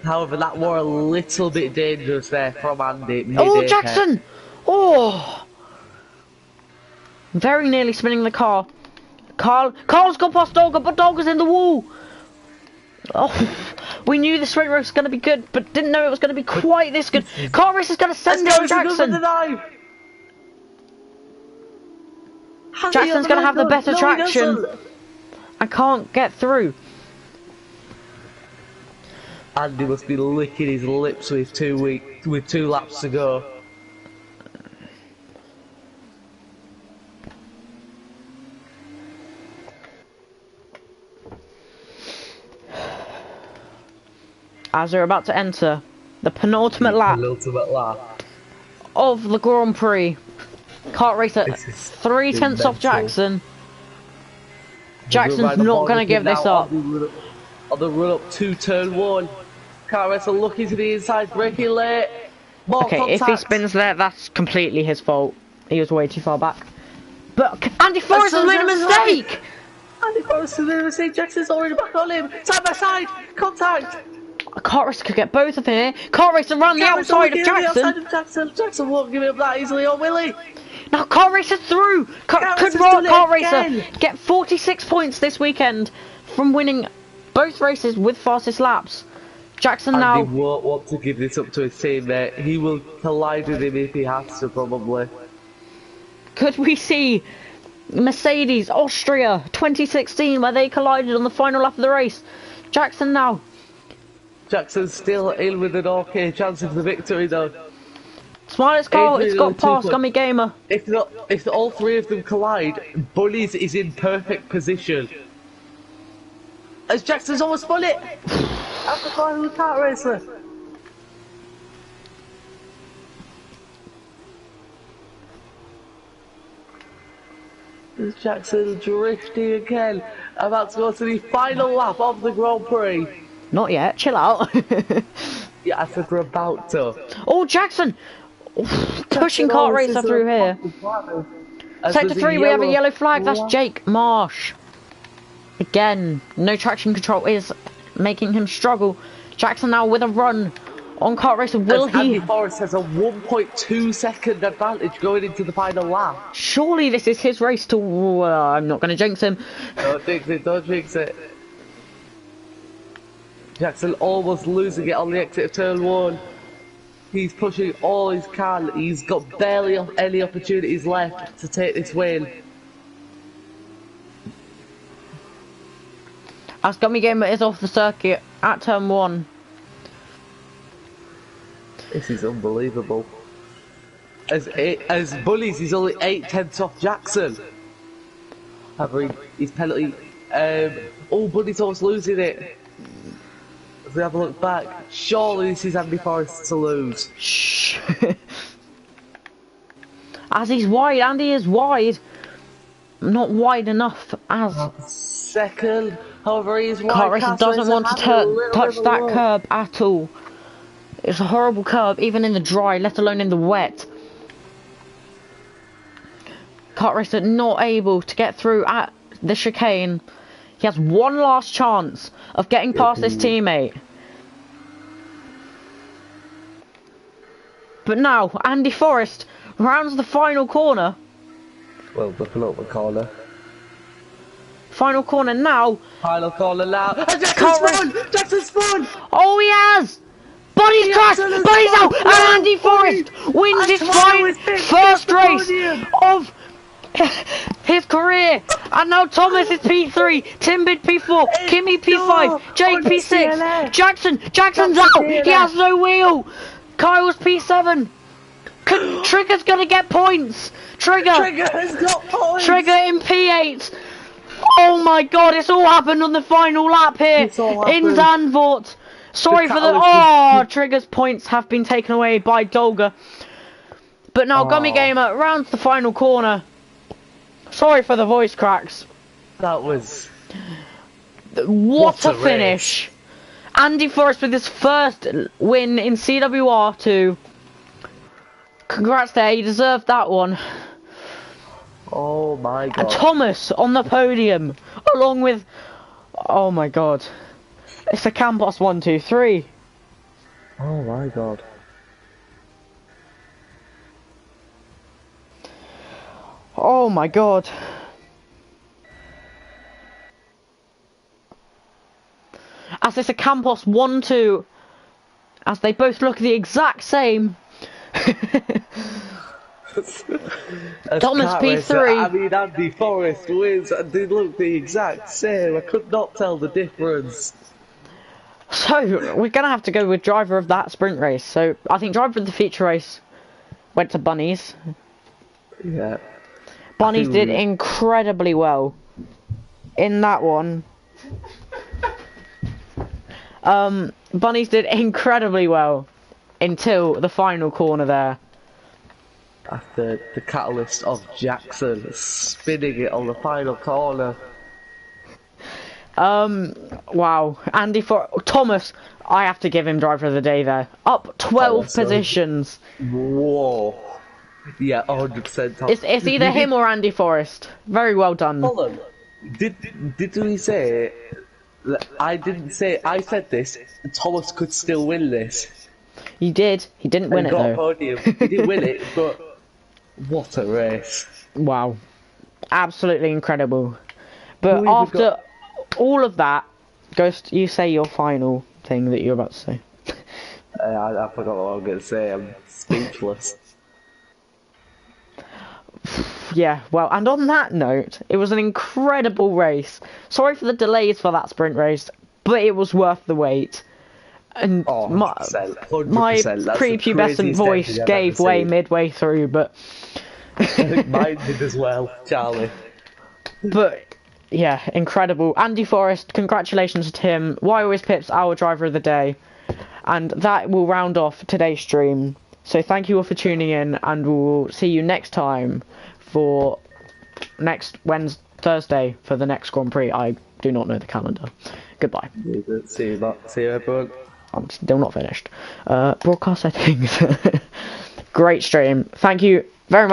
However, that were a little bit dangerous there from Andy. Oh, Jackson! Oh! Very nearly spinning the car. Carl's gone past Dolga, but Dolga's in the wall. Oh, we knew the straight race was going to be good, but didn't know it was going to be quite this good. Car Race is going to send it on Jackson. Jackson's going to have the better traction. I can't get through. Andy must be licking his lips with 2 laps to go. As they're about to enter the penultimate lap of the Grand Prix. Kart Racer 3/10 off Jackson. Jackson's not going to give this up. On the run up to turn 1. Kart Racer looking to the inside, braking late. Okay, if he spins there, that's completely his fault. He was way too far back. But Andy Forrest has made a mistake! Andy Forrest has made a mistake. Jackson's already back on him. Side by side, contact. Kart Racer could get both of them here. Kart Racer around the outside of Jackson. Jackson won't give it up that easily, or will he? Now Kart Racer through. Could Kart Racer get 46 points this weekend from winning both races with fastest laps? Jackson now. He won't want to give this up to his teammate. He will collide with him if he has to, probably. Could we see Mercedes Austria 2016 where they collided on the final lap of the race? Jackson now. Jackson's still in with an okay chance of the victory though. Smiley's car, it's got past Gummy Gamer. If all 3 of them collide, Bunnies is in perfect position. As Jackson's almost spun it! After flying with Kart Racer. Is Jackson drifting again? About to go to the final lap of the Grand Prix. Not yet, chill out. Yeah, I said we're about to. Oh, Jackson! Pushing Kart Racer through here. Sector 3, we have a yellow flag. That's Jake Marsh. Again, no traction control is making him struggle. Jackson now with a run on Kart Racer. Will he? Andy Forrest has a 1.2 second advantage going into the final lap. Surely this is his race to. I'm not going to jinx him. Don't jinx it. Jackson almost losing it on the exit of turn 1. He's pushing all his can. He's got barely any opportunities left to take this win. As Gummy Gamer is off the circuit at turn 1. This is unbelievable. As Bullies, he's only 8/10 off Jackson. However, his penalty. Oh, Bullies almost losing it. As we have a look back, surely this is Andy Forrest to lose. Shh. As he's wide, Andy is wide. Not wide enough as... Second, however, he's wide. Cartwright Castle doesn't is want to having a little touch bit of that luck. curb at all. It's a horrible curb, even in the dry, let alone in the wet. Cartwright not able to get through at the chicane. He has one last chance of getting past his teammate. But now, Andy Forrest rounds the final corner. Well, looking up the corner. Final corner now. Final corner now. And Jackson Cartwright- spun! Jackson spun! Oh, he has! Buddy's He crashed! absolutely Buddy's out! spun! And No, Andy Forrest wins And his tomorrow is fifth, first the race podium. of his career. And now Thomas is P3, Timbid P4, Kimmy P5, Jake on the P6, CLA. Jackson's That's out! the He CLA. has no wheel! Kyle's P7. Trigger's gonna get points! Trigger Trigger has got points! Trigger in P8! Oh my god, it's all happened on the final lap here It's all in happened. Zandvoort. Sorry for the... catalyst Oh, Trigger's points have been taken away by Dolga. But now Gummy Oh. Gamer rounds the final corner. Sorry for the voice cracks. That was... What a a race. finish. Andy Forrest with his first win in CWR2. Congrats there, he deserved that one. Oh my god. And Thomas on the podium, along with... Oh my god. It's the Campos 1, 2, 3. Oh my god. Oh my god. As it's a Campos 1, 2. As they both look the exact same. Thomas P3. I mean, Andy Forrest wins and they look the exact same. I could not tell the difference. So, we're going to have to go with driver of that sprint race. So, I think driver of the feature race went to Bunnies. Yeah. Bunnies did Hmm. incredibly well in that one. Bunnies did incredibly well until the final corner there. After the catalyst of Jackson spinning it on the final corner. Wow. Thomas, I have to give him driver of the day there. Up 12 Thomas, positions. Whoa. Yeah, 100%. It's either him or Andy Forrest. Very well done. Hold on. Did we say that I didn't say I said this? Thomas could still win this. He did. He didn't win He it got a though. podium. He didn't win it, but what a race! Wow. Absolutely incredible. But Who have we after all of that, Ghost, you say your final thing that you're about to say. I forgot what I was going to say. I'm speechless. Yeah, well, and on that note, it was an incredible race. Sorry for the delays for that sprint race, but it was worth the wait. And Oh, my 100%. my That's the prepubescent craziest voice ending I've gave ever way seen. midway through, but I think mine did as well, Charlie. but yeah, incredible. Andy Forrest, congratulations to him. Why Always Pips, our driver of the day. And that will round off today's stream. So thank you all for tuning in, and we'll see you next time for next Thursday for the next Grand Prix. I do not know the calendar. Goodbye. See you everyone. I'm still not finished. Broadcast settings. Great stream. Thank you very much.